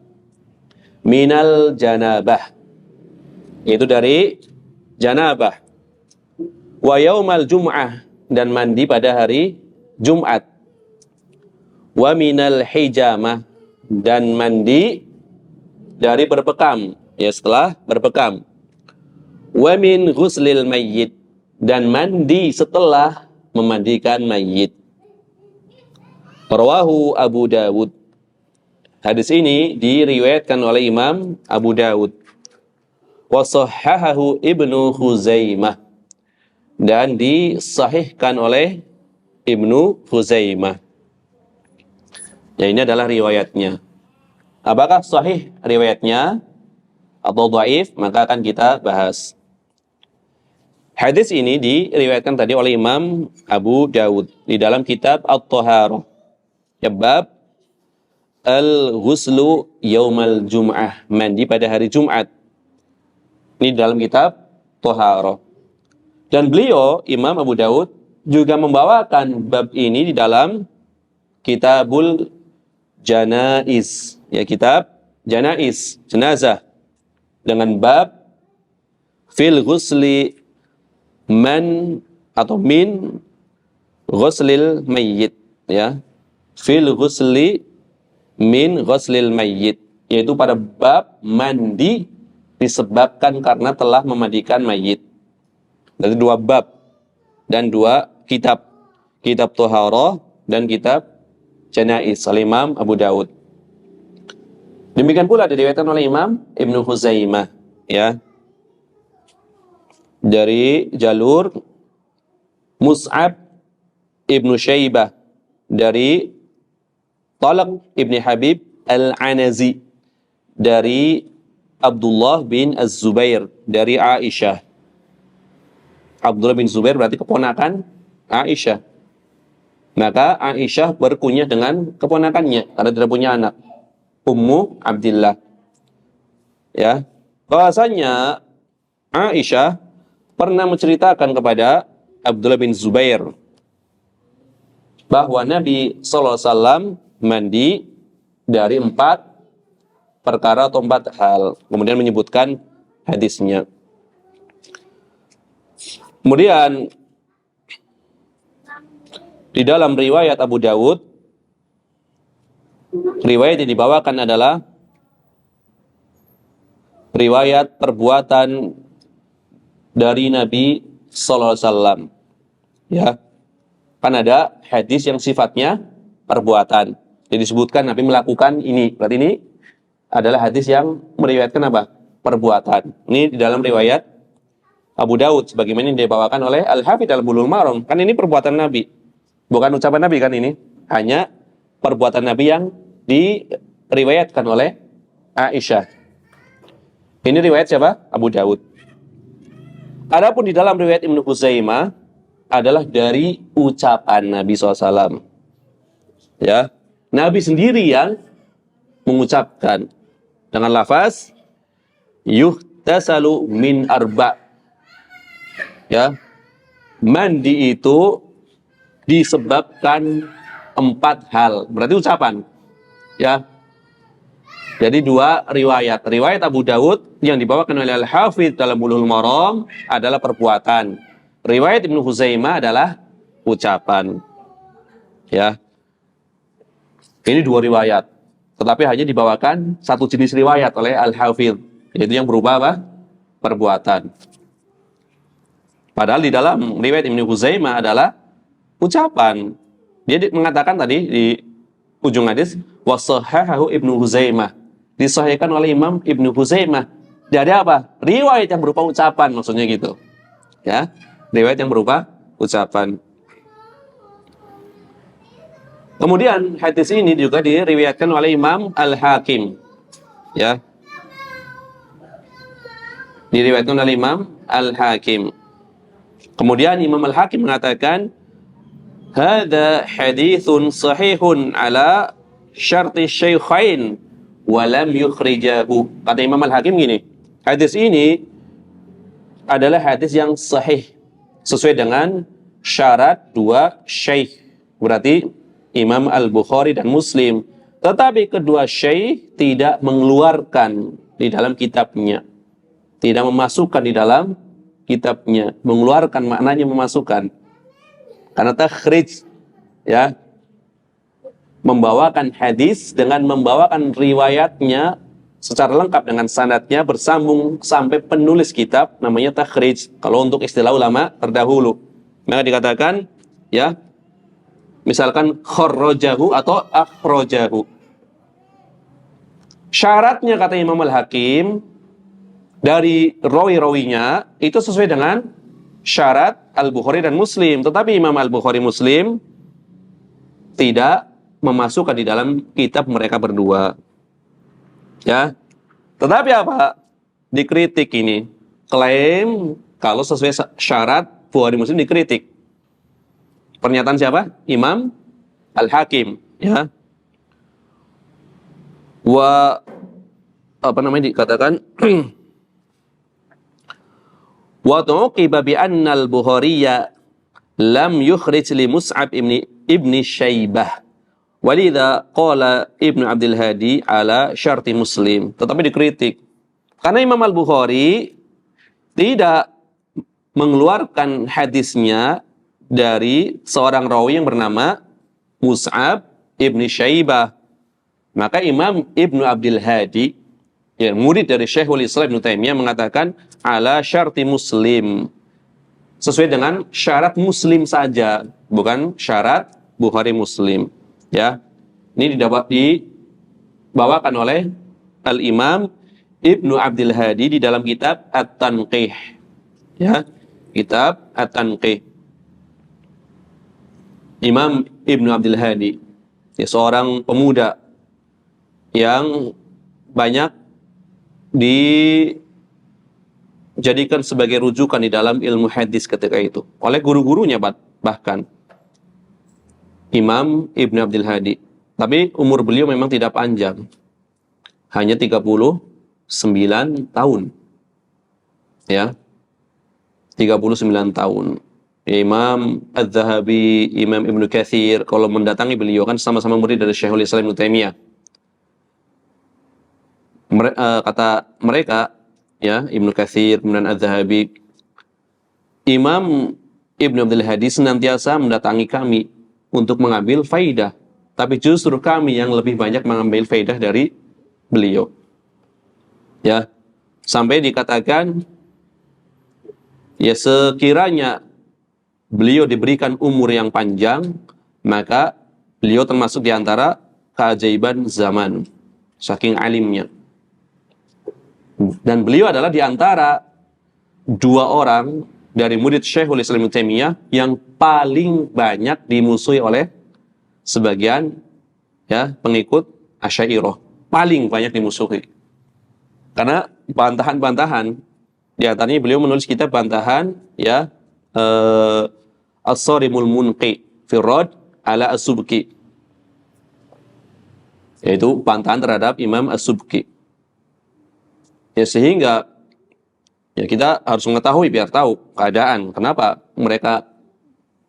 Minal janabah, itu dari janabah. Wa yaumal jum'ah, dan mandi pada hari Jumat. Wa minal hijamah, dan mandi dari berbekam, ya setelah berbekam. Wa min ghuslil mayyit, dan mandi setelah memandikan mayyit. Rawahu Abu Dawud. Hadis ini diriwayatkan oleh Imam Abu Dawud. Wa sahhahahu Ibnu Khuzaimah, dan disahihkan oleh Ibnu Khuzaimah. Ya, ini adalah riwayatnya. Apakah sahih riwayatnya atau dhaif? Maka akan kita bahas. Hadis ini diriwayatkan tadi oleh Imam Abu Dawud di dalam kitab At-Taharah. Ya, bab al-ghuslu yaumal jum'ah, mandi pada hari Jumat. Ini dalam kitab Taharah. Dan beliau, Imam Abu Dawud, juga membawakan bab ini di dalam Kitabul Janaiz, ya kitab Janaiz, jenazah, dengan bab fil ghusli man atau min ghuslil mayyit, ya. Fil ghusli min ghuslil mayyit, yaitu pada bab mandi disebabkan karena telah memandikan mayit. Dari 2 bab dan 2 kitab. Kitab Taharah dan kitab Janaiz oleh Imam Abu Dawud. Demikian pula diriwayatkan oleh Imam Ibnu Khuzaimah, ya. Dari jalur Mus'ab Ibnu Syaibah, dari Talaq Ibni Habib Al-Anazi, dari Abdullah bin Az-Zubair, dari Aisyah. Abdullah bin Zubair berarti keponakan Aisyah. Maka Aisyah berkunyah dengan keponakannya karena tidak punya anak, Ummu Abdillah. Ya, bahasanya Aisyah pernah menceritakan kepada Abdullah bin Zubair bahwa Nabi SAW mandi dari 4 perkara atau 4 hal. Kemudian menyebutkan hadisnya. Kemudian di dalam riwayat Abu Dawud, riwayat yang dibawakan adalah riwayat perbuatan dari Nabi sallallahu alaihi wasallam. Ya. Kan ada hadis yang sifatnya perbuatan. Jadi disebutkan Nabi melakukan ini. Berarti ini adalah hadis yang meriwayatkan apa? Perbuatan. Ini di dalam riwayat Abu Dawud sebagaimana yang dibawakan oleh Al-Hafidz Al-Bulughul Maram. Kan ini perbuatan Nabi. Bukan ucapan Nabi kan ini. Hanya perbuatan Nabi yang diriwayatkan oleh Aisyah. Ini riwayat siapa? Abu Dawud. Adapun di dalam riwayat Ibnu Huzaimah adalah dari ucapan Nabi SAW. Ya, Nabi sendiri yang mengucapkan dengan lafaz yuhtasalu min arba. Ya, mandi itu disebabkan 4 hal. Berarti ucapan. Ya. Jadi 2 riwayat. Riwayat Abu Dawud yang dibawakan oleh Al-Hafidz dalam Bulughul Maram adalah perbuatan. Riwayat Ibnu Huzaimah adalah ucapan. Ya. Ini 2 riwayat. Tetapi hanya dibawakan satu jenis riwayat oleh Al-Hafidz. Yaitu yang berubah apa? Perbuatan. Padahal di dalam riwayat Ibnu Huzaimah adalah ucapan. Dia mengatakan tadi di ujung hadis washahahu Ibnu Huzaimah. Disahihkan oleh Imam Ibnu Huzaimah. Dari apa? Riwayat yang berupa ucapan, maksudnya gitu. Ya, riwayat yang berupa ucapan. Kemudian hadis ini juga diriwayatkan oleh Imam Al-Hakim. Ya. Diriwayatkan oleh Imam Al-Hakim. Kemudian Imam Al-Hakim mengatakan hadza haditsun sahihun ala syarti syaikhain wa lam yukhrijahu. Kata Imam Al-Hakim gini, hadis ini adalah hadis yang sahih sesuai dengan syarat 2 syekh. Berarti Imam Al-Bukhari dan Muslim. Tetapi kedua syekh tidak mengeluarkan di dalam kitabnya. Tidak memasukkan di dalam kitabnya. Mengeluarkan maknanya memasukkan. Karena takhrij, ya, membawakan hadis dengan membawakan riwayatnya secara lengkap dengan sanadnya bersambung sampai penulis kitab, namanya takhrij. Kalau untuk istilah ulama terdahulu, maka dikatakan, ya, misalkan kharrajahu atau akhrajahu. Syaratnya kata Imam Al-Hakim dari rawi-rawinya itu sesuai dengan syarat Al-Bukhari dan Muslim. Tetapi Imam Al-Bukhari Muslim tidak memasukkan di dalam kitab mereka berdua. Ya. Tetapi apa? Dikritik ini. Klaim kalau sesuai syarat Bukhari Muslim dikritik. Pernyataan siapa? Imam Al-Hakim, ya. Dikatakan wa tuqiba bi anna al-Bukhariya lam yukhrij li Mus'ab ibni Syaibah. Walidha qala Ibnu Abdul Hadi ala syarti Muslim. Tetapi dikritik karena Imam Al-Bukhari tidak mengeluarkan hadisnya dari seorang rawi yang bernama Mus'ab ibni Syaibah. Maka Imam Ibnu Abdul Hadi, ya, murid dari Syekhul Islam Ibnu Taimiyah, mengatakan ala syarti Muslim. Sesuai dengan syarat Muslim saja, bukan syarat Bukhari Muslim. Ya, ini dibawakan oleh Al-Imam Ibnu Abdul Hadi di dalam kitab At-Tanqih. Ya, kitab At-Tanqih. Imam Ibnu Abdul Hadi, ya, seorang pemuda yang banyak dijadikan sebagai rujukan di dalam ilmu hadis ketika itu oleh guru-gurunya, bahkan Imam Ibnu Abdul Hadi. Tapi umur beliau memang tidak panjang. Hanya 39 tahun. Ya. 39 tahun. Imam Az-Zahabi, Imam Ibnu Katsir, kalau mendatangi beliau kan sama-sama murid dari Syekhul Islam Ibnu Taimiyah. Kata mereka, ya, Ibnu Katsir dan Az-Zahabi, Imam Ibnu Abdul Hadi senantiasa mendatangi kami untuk mengambil faidah, tapi justru kami yang lebih banyak mengambil faidah dari beliau. Ya, sampai dikatakan, ya, sekiranya beliau diberikan umur yang panjang, maka beliau termasuk di antara keajaiban zaman, saking alimnya. Dan beliau adalah di antara 2 orang dari murid Syekhul Islam Ibnu Taimiyah yang paling banyak dimusuhi oleh sebagian, ya, pengikut Asy'ariyah. Paling banyak dimusuhi. Karena bantahan-bantahan, di antaranya beliau menulis kitab bantahan, ya, As-Sarimul Munqi fi Radd ala As-Subki, yaitu bantahan terhadap Imam As-Subki. Ya, sehingga ya kita harus mengetahui biar tahu keadaan kenapa mereka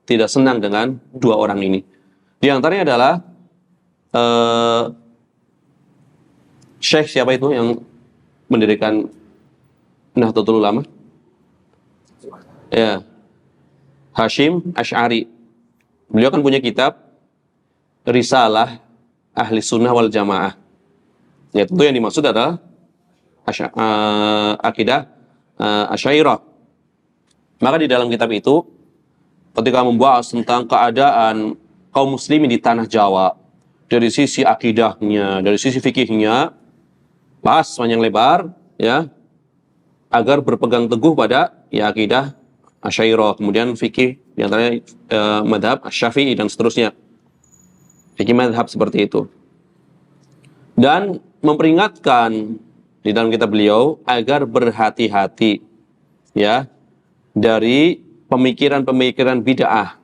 tidak senang dengan dua orang ini. Di antaranya adalah Syekh siapa itu yang mendirikan Nahdlatul Ulama? Ya, Hashim Asy'ari. Beliau kan punya kitab Risalah Ahli Sunnah wal Jamaah. Ya, tentu yang dimaksud adalah akidah Asy'ariyah. Maka di dalam kitab itu, ketika membahas tentang keadaan kaum muslimin di tanah Jawa, dari sisi akidahnya, dari sisi fikihnya, bahas panjang lebar, ya, agar berpegang teguh pada ya akidah Asy'ariyah, kemudian fikih di antaranya madhab Syafi'i dan seterusnya. Fikih madhab seperti itu. Dan memperingatkan di dalam kitab beliau agar berhati-hati, ya, dari pemikiran-pemikiran bid'ah.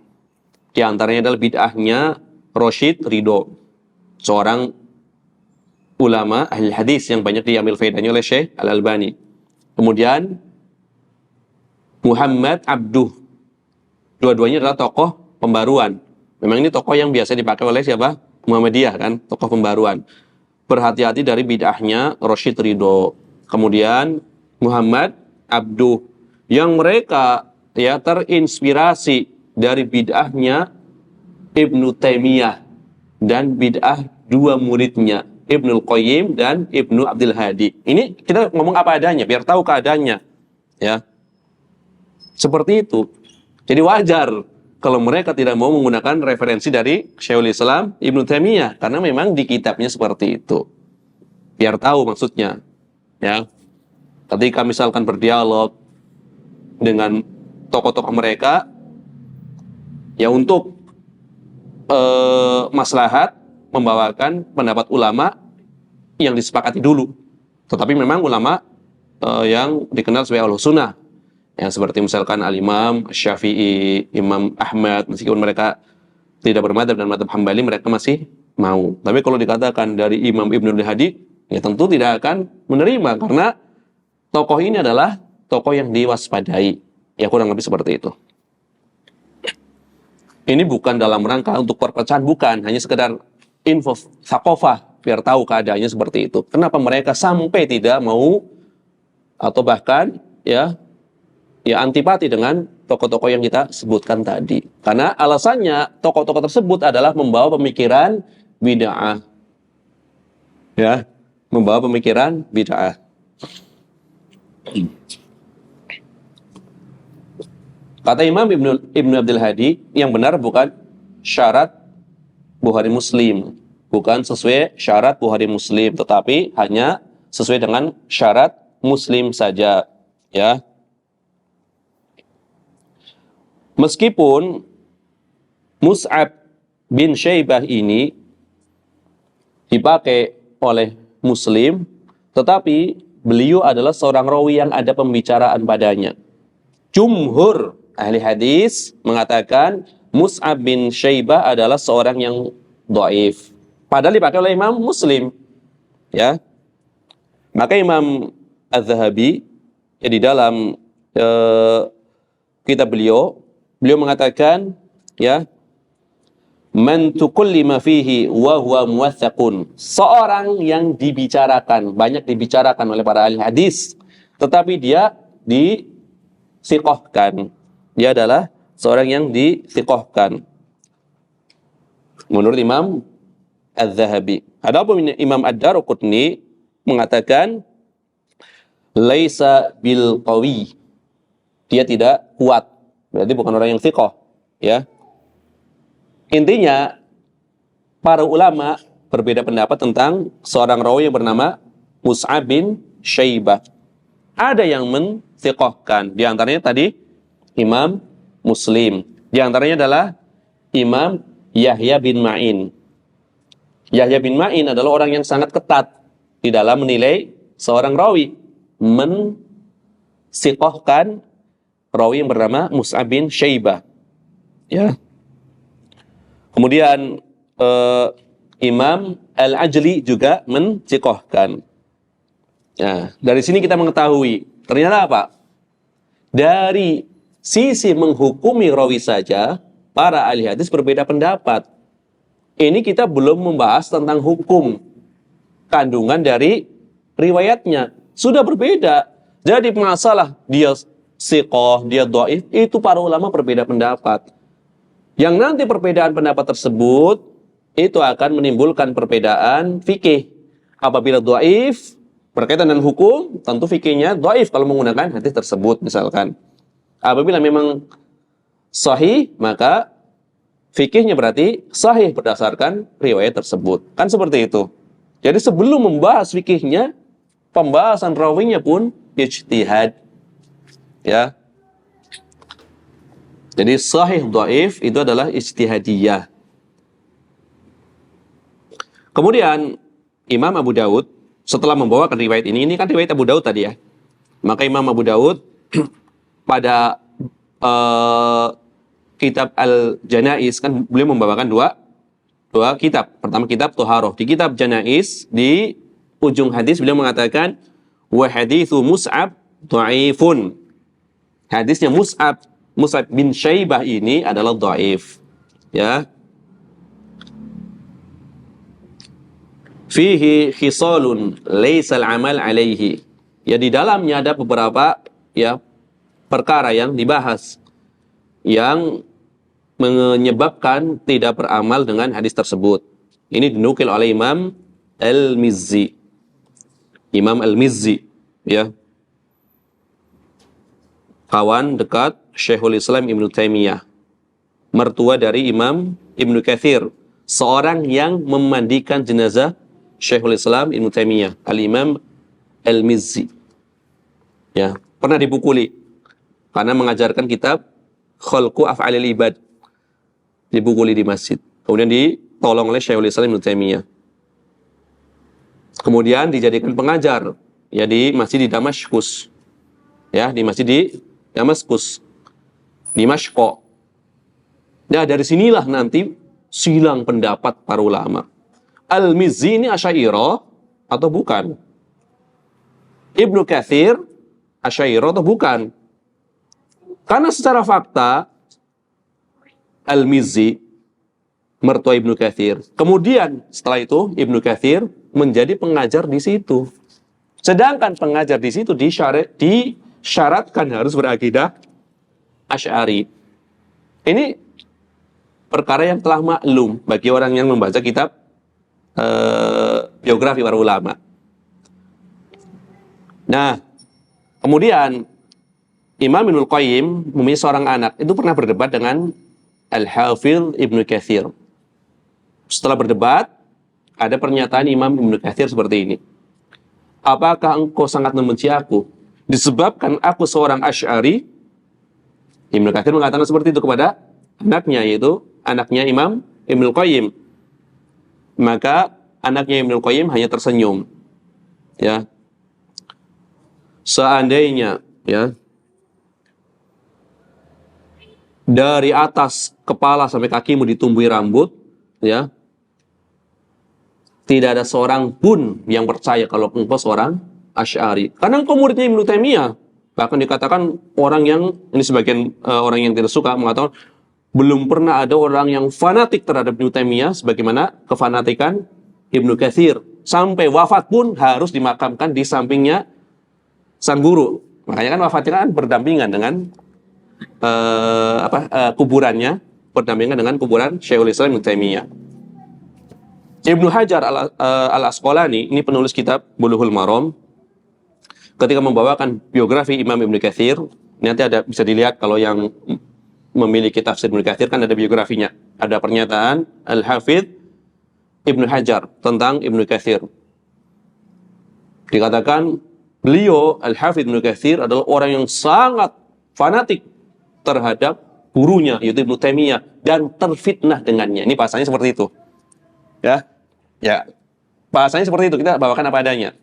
Di antaranya adalah bid'ahnya Rashid Ridho, seorang ulama ahli hadis yang banyak diambil faedahnya oleh Syekh Al-Albani. Kemudian Muhammad Abduh, dua-duanya adalah tokoh pembaruan. Memang ini tokoh yang biasa dipakai oleh siapa? Muhammadiyah kan, tokoh pembaruan. Berhati-hati dari bid'ahnya Rashid Ridho. Kemudian Muhammad Abduh, yang mereka ya terinspirasi dari bid'ahnya Ibnu Taimiyah dan bid'ah dua muridnya, Ibnul Qayyim dan Ibnu Abdul Hadi. Ini kita ngomong apa adanya biar tahu keadaannya, ya. Seperti itu. Jadi wajar kalau mereka tidak mau menggunakan referensi dari Syekhul Islam Ibnu Taimiyah, karena memang di kitabnya seperti itu. Biar tahu maksudnya, ya. Ketika misalkan berdialog dengan tokoh-tokoh mereka, ya untuk maslahat membawakan pendapat ulama yang disepakati dulu. Tetapi memang ulama yang dikenal sebagai Ahlus Sunnah, yang seperti misalkan Al-Imam Syafi'i, Imam Ahmad, meskipun mereka tidak bermadzhab dan madzhab Hambali, mereka masih mau. Tapi kalau dikatakan dari Imam Ibnu Hadi, ya tentu tidak akan menerima, karena tokoh ini adalah tokoh yang diwaspadai. Ya kurang lebih seperti itu. Ini bukan dalam rangka untuk perpecahan, bukan. Hanya sekedar info thaqafah, biar tahu keadaannya seperti itu. Kenapa mereka sampai tidak mau, atau bahkan ya antipati dengan tokoh-tokoh yang kita sebutkan tadi. Karena alasannya tokoh-tokoh tersebut adalah membawa pemikiran bid'ah. Ya, membawa pemikiran bid'ah. Kata Imam Ibnu Abdul Hadi, yang benar bukan syarat Bukhari Muslim, bukan sesuai syarat Bukhari Muslim, tetapi hanya sesuai dengan syarat Muslim saja, ya. Meskipun Mus'ab bin Syaibah ini dipakai oleh Muslim, tetapi beliau adalah seorang rawi yang ada pembicaraan padanya. Jumhur ahli hadis mengatakan Mus'ab bin Syaibah adalah seorang yang dhaif. Padahal dipakai oleh Imam Muslim, ya. Maka Imam Az-Zahabi ya, di dalam kitab beliau mengatakan, ya, man tukullima fihi wa huwa muwaththaqun, seorang yang dibicarakan, banyak dibicarakan oleh para ahli hadis, tetapi dia disiqahkan. Dia adalah seorang yang disiqahkan menurut Imam Az-Zahabi. Adapun Imam Ad-Daruqutni mengatakan laisa bil qawi, dia tidak kuat, berarti bukan orang yang thiqah, ya. Intinya para ulama berbeda pendapat tentang seorang rawi yang bernama Mus'ab bin Syaibah. Ada yang menthiqahkan, di antaranya tadi Imam Muslim, di antaranya adalah Imam Yahya bin Ma'in. Yahya bin Ma'in adalah orang yang sangat ketat di dalam menilai seorang rawi. mensiqahkan rawi yang bernama Mus'ab bin Syaibah. Ya. Kemudian Imam Al-Ajli juga mensiqahkan. Nah, dari sini kita mengetahui ternyata apa? Dari sisi menghukumi rawi saja, para ahli hadis berbeda pendapat. Ini kita belum membahas tentang hukum kandungan dari riwayatnya. Sudah berbeda. Jadi masalah dia siqah, dia dhaif, itu para ulama berbeda pendapat. Yang nanti perbedaan pendapat tersebut itu akan menimbulkan perbedaan fikih. Apabila dhaif berkaitan dengan hukum, tentu fikihnya dhaif kalau menggunakan hadis tersebut misalkan. Apabila memang sahih, maka fikihnya berarti sahih berdasarkan riwayat tersebut. Kan seperti itu. Jadi sebelum membahas fikihnya, pembahasan rawinya pun ijtihad. Ya. Jadi sahih dhaif itu adalah ijtihadiyah. Kemudian Imam Abu Daud setelah membawakan riwayat ini kan riwayat Abu Daud tadi ya. Maka Imam Abu Daud pada kitab Al-Janaiz kan beliau membawakan dua kitab. Pertama kitab Thaharah. Di kitab Janaiz di ujung hadis beliau mengatakan wa haditsu Mus'ab dhaifun. Hadisnya Mus'ab bin Syaibah ini adalah dhaif. Ya. Fihi khisalun laisal amal alaihi. Ya, di dalamnya ada beberapa ya perkara yang dibahas yang menyebabkan tidak beramal dengan hadis tersebut. Ini dinukil oleh Imam Al-Mizzi. Imam Al-Mizzi ya. Kawan dekat Syekhul Islam Ibnu Taimiyah. Mertua dari Imam Ibnu Katsir, seorang yang memandikan jenazah Syekhul Islam Ibnu Taimiyah, Al-Imam Al-Mizzi. Ya, pernah dipukuli karena mengajarkan kitab Khalqu Af'alil Ibad. Dipukuli di masjid. Kemudian ditolong oleh Syekhul Islam Ibnu Taimiyah. Kemudian dijadikan pengajar ya di masjid di Damaskus. Ya, di masjid di Damaskus. Di Dimashq. Nah, dari sinilah nanti silang pendapat para ulama. Al-Mizzi ini Asy'ariyah atau bukan? Ibnu Katsir Asy'ariyah atau bukan? Karena secara fakta Al-Mizzi mertua Ibnu Katsir. Kemudian setelah itu Ibnu Katsir menjadi pengajar di situ. Sedangkan pengajar di situ disyaratkan harus berakidah Asy'ari. Ini perkara yang telah maklum bagi orang yang membaca kitab biografi para ulama. Nah, kemudian Imam Ibnul Qayyim memiliki seorang anak, itu pernah berdebat dengan Al-Hafidz Ibnu Katsir. Setelah berdebat, ada pernyataan Imam Ibnu Katsir seperti ini. Apakah engkau sangat membenci aku disebabkan aku seorang Asy'ari? Ibnu Katsir mengatakan seperti itu kepada anaknya, yaitu anaknya Imam Ibnul Qayyim. Maka anaknya Ibnul Qayyim hanya tersenyum. Ya. Seandainya ya dari atas kepala sampai kakimu ditumbuhi rambut, ya, tidak ada seorang pun yang percaya kalau engkau seorang Asy'ari. Karena engkau muridnya Ibnu Taimiyah. Bahkan dikatakan orang yang, ini sebagian orang yang tidak suka mengatakan, belum pernah ada orang yang fanatik terhadap Ibnu Taimiyah sebagaimana kefanatikan Ibnu Katsir. Sampai wafat pun harus dimakamkan di sampingnya sang guru. Makanya kan wafatnya kan berdampingan dengan kuburannya, berdampingan dengan kuburan Syekhul Islam Ibnu Taimiyah. Ibnu Hajar al-Asqalani, ini penulis kitab Bulughul Maram, ketika membawakan biografi Imam Ibnu Katsir, nanti ada bisa dilihat kalau yang memiliki tafsir Ibnu Katsir kan ada biografinya. Ada pernyataan Al-Hafidz Ibnu Hajar tentang Ibnu Katsir. Dikatakan beliau Al-Hafidz Ibnu Katsir adalah orang yang sangat fanatik terhadap gurunya yaitu Ibnu Taimiyah dan terfitnah dengannya. Ini bahasanya seperti itu. Ya. Ya. Bahasanya seperti itu, kita bawakan apa adanya.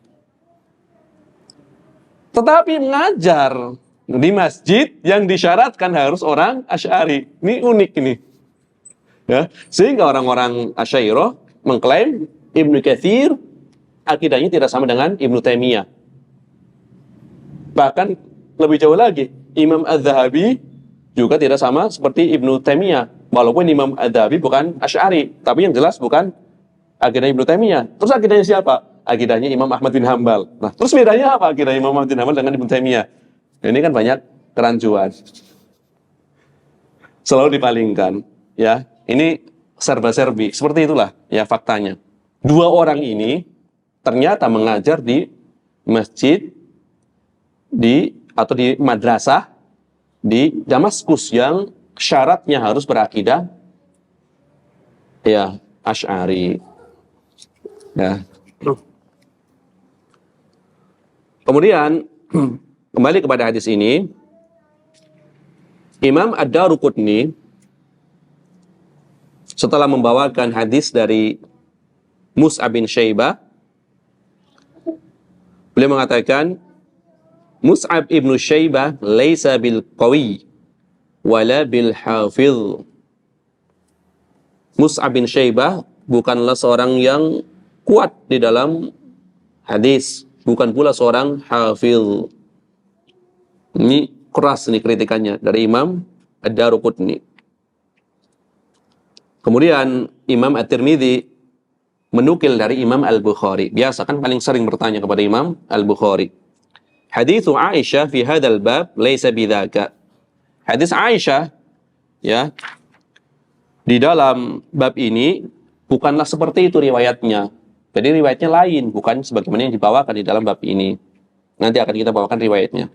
tetapi mengajar di masjid yang disyaratkan harus orang Asy'ari. Ini unik ini. Ya, sehingga orang-orang Asy'ariyah mengklaim Ibnu Katsir akidahnya tidak sama dengan Ibnu Taimiyah. Bahkan lebih jauh lagi, Imam Az-Zahabi juga tidak sama seperti Ibnu Taimiyah. Walaupun Imam Az-Zahabi bukan Asy'ari, tapi yang jelas bukan akidah Ibnu Taimiyah. Terus akidahnya siapa? Akidahnya Imam Ahmad bin Hambal. Nah, terus bedanya apa akidah Imam Ahmad bin Hambal dengan Ibnu Taimiyah? Ini kan banyak kerancuan. Selalu dipalingkan, ya. Ini serba-serbi. Seperti itulah ya faktanya. Dua orang ini ternyata mengajar di masjid atau di madrasah di Damaskus yang syaratnya harus berakidah ya Asy'ari. Ya. Kemudian kembali kepada hadis ini, Imam Ad-Daruqutni setelah membawakan hadis dari Mus'ab bin Syaibah, beliau mengatakan Mus'ab ibnu Syaibah laisa bil qawi wala bil hafidh. Mus'ab bin Syaibah bukanlah seorang yang kuat di dalam hadis, bukan pula seorang hafidh. Ini keras nih kritikannya dari Imam Ad-Daruqutni. Kemudian Imam At-Tirmidzi menukil dari Imam Al-Bukhari. Biasa kan paling sering bertanya kepada Imam Al-Bukhari. Hadits Aisyah fi hadzal bab laisa bidzaka. Hadis Aisyah ya di dalam bab ini bukanlah seperti itu riwayatnya. Jadi riwayatnya lain, bukan sebagaimana yang dibawakan di dalam bab ini. Nanti akan kita bawakan riwayatnya.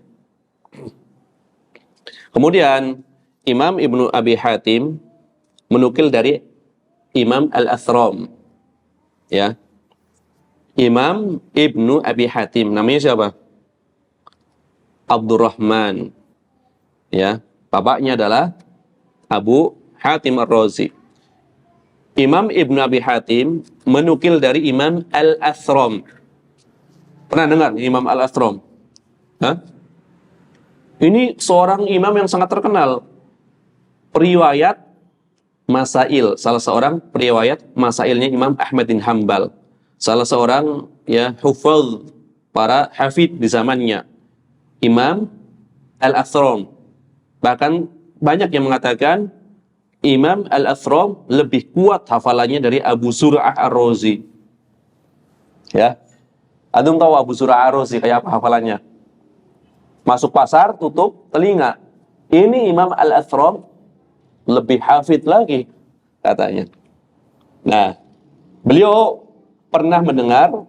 Kemudian Imam Ibnu Abi Hatim menukil dari Imam Al-Athram. Ya. Imam Ibnu Abi Hatim, namanya siapa? Abdurrahman. Ya, bapaknya adalah Abu Hatim Ar-Razi. Imam Ibnu Abi Hatim menukil dari Imam Al-Athram. Pernah dengar Imam Al-Athram? Hah? Ini seorang imam yang sangat terkenal. Periwayat Masail, salah seorang periwayat masailnya Imam Ahmad bin Hambal. Salah seorang ya hufadz, para hafidz di zamannya. Imam Al-Athram. Bahkan banyak yang mengatakan Imam Al-Athram lebih kuat hafalannya dari Abu Zur'ah Ar-Razi. Ya. Antum tahu Abu Zur'ah Ar-Razi kayak apa hafalannya? Masuk pasar, tutup telinga. Ini Imam Al-Athram lebih hafidh lagi katanya. Nah, beliau pernah mendengar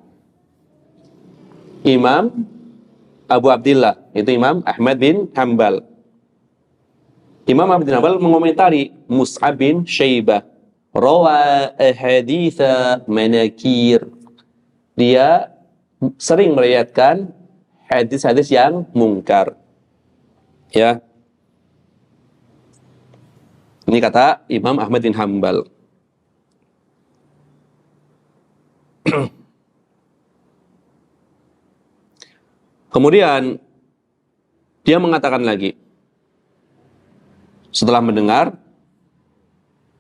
Imam Abu Abdillah, itu Imam Ahmad bin Hambal. Imam Ahmad bin Hambal mengomentari Mus'ab bin Syaibah, rawa ahaditsa manakir. Dia sering meriwayatkan hadis-hadis yang mungkar. Ya. Ini kata Imam Ahmad bin Hambal. Kemudian dia mengatakan lagi, setelah mendengar,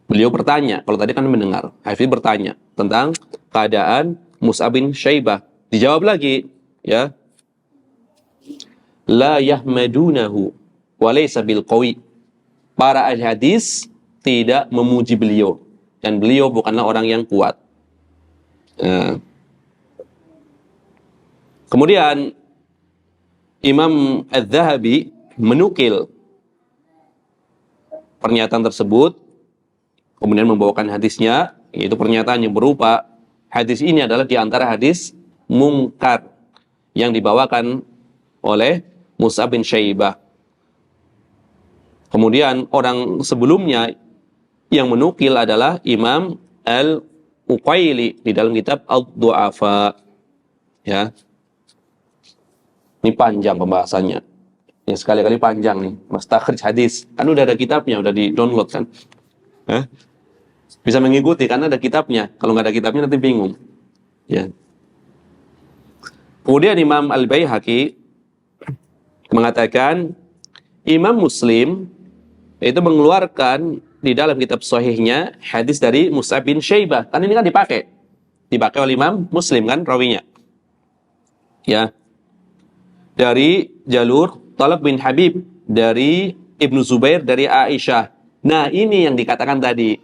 beliau bertanya. Kalau tadi kan mendengar, Hafidz bertanya tentang keadaan Mus'ab bin Syaibah. Dijawab lagi, ya, la yahmadunahu wa laysa bil qawi. Para ahli hadis tidak memuji beliau dan beliau bukanlah orang yang kuat. Kemudian Imam Az-Zahabi menukil pernyataan tersebut, kemudian membawakan hadisnya, yaitu pernyataan yang berupa hadis ini adalah di antara hadis mungkar yang dibawakan oleh Mus'ab bin Syaibah. Kemudian orang sebelumnya yang menukil adalah Imam Al-Uqaili di dalam kitab Ad-Du'afa. Ya. Ini panjang pembahasannya. Ya, sekali-kali panjang nih. Mustakhrij hadis. Kan udah ada kitabnya, udah di-download kan. Bisa mengikuti karena ada kitabnya. Kalau nggak ada kitabnya nanti bingung. Ya. Kemudian Imam Al-Baihaqi mengatakan Imam Muslim itu mengeluarkan di dalam kitab sahihnya hadis dari Mus'ab bin Syaibah. Kan ini kan dipakai oleh Imam Muslim kan rawinya. Ya. Dari jalur Talq bin Habib dari Ibnu Zubair dari Aisyah. Nah, ini yang dikatakan tadi.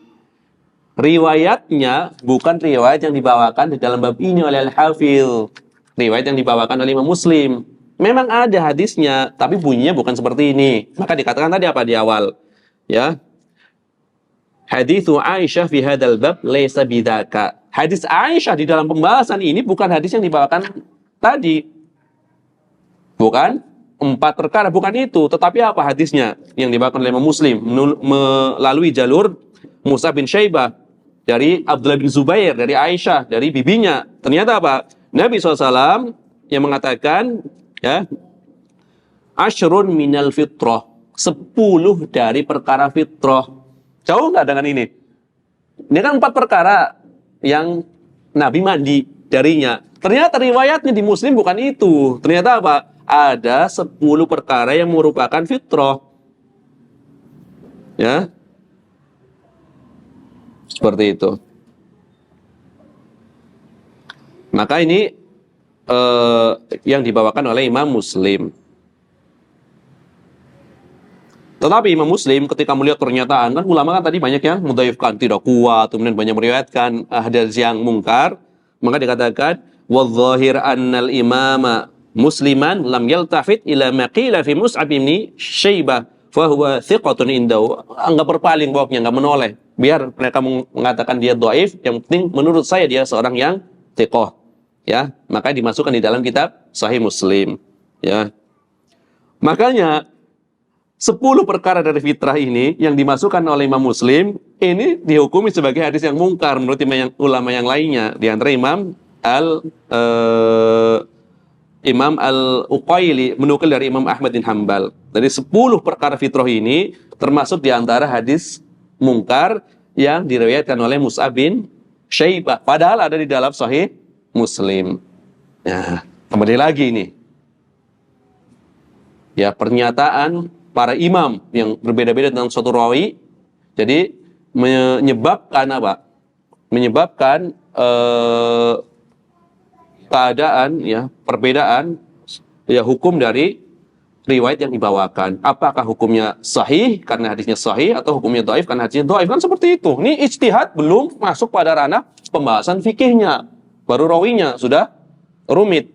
Riwayatnya bukan riwayat yang dibawakan di dalam bab ini oleh Al-Hafidz. Riwayat yang dibawakan oleh Imam Muslim. Memang ada hadisnya, tapi bunyinya bukan seperti ini. Maka dikatakan tadi apa di awal? Ya. Haditsu Aisyah fi hadzal bab laisa bidzaka. Hadis Aisyah di dalam pembahasan ini bukan hadis yang dibawakan tadi. Bukan 4 perkara, bukan itu. Tetapi apa hadisnya yang dibawakan oleh Imam Muslim melalui jalur Mus'ab bin Syaibah dari Abdullah bin Zubair, dari Aisyah, dari bibinya. Ternyata apa? Nabi SAW yang mengatakan, ya, asyrun minal fitrah, 10 dari perkara fitrah. Jauh nggak dengan ini? Ini kan 4 perkara yang Nabi mandi darinya. Ternyata riwayatnya di Muslim bukan itu. Ternyata apa? Ada 10 perkara yang merupakan fitrah. Ya. Seperti itu. Maka ini yang dibawakan oleh Imam Muslim. Tetapi Imam Muslim ketika melihat pernyataan, kan ulama kan tadi banyak yang mudhaifkan, tidak kuat, kemudian banyak meriwayatkan hadis yang mungkar, maka dikatakan wadh-dhahir annal imama musliman lam yaltafit ila ma qila fi Mus'ab bin Syaibah fa huwa thiqatun indahu. Enggak berpaling pokoknya, enggak menoleh. Biar mereka mengatakan dia dhaif, yang penting menurut saya dia seorang yang thiqah. Ya, maka dimasukkan di dalam kitab Sahih Muslim. Ya. Makanya 10 perkara dari fitrah ini yang dimasukkan oleh Imam Muslim ini dihukumi sebagai hadis yang mungkar menurut ulama yang lainnya. Di antara Imam Al-Uqaili menukil dari Imam Ahmad bin Hanbal. Dari 10 perkara fitrah ini termasuk di antara hadis mungkar yang diriwayatkan oleh Mus'ab bin Syaibah. Padahal ada di dalam Sahih Muslim. Nah, kembali lagi nih. Ya, pernyataan para imam yang berbeda-beda tentang suatu rawi, jadi menyebabkan apa? Menyebabkan keadaan, ya, perbedaan, ya, hukum dari riwayat yang dibawakan. Apakah hukumnya sahih karena hadisnya sahih atau hukumnya dhaif karena hadisnya dhaif? Kan seperti itu. Ini ijtihad belum masuk pada ranah pembahasan fikihnya. Baru rawinya sudah rumit.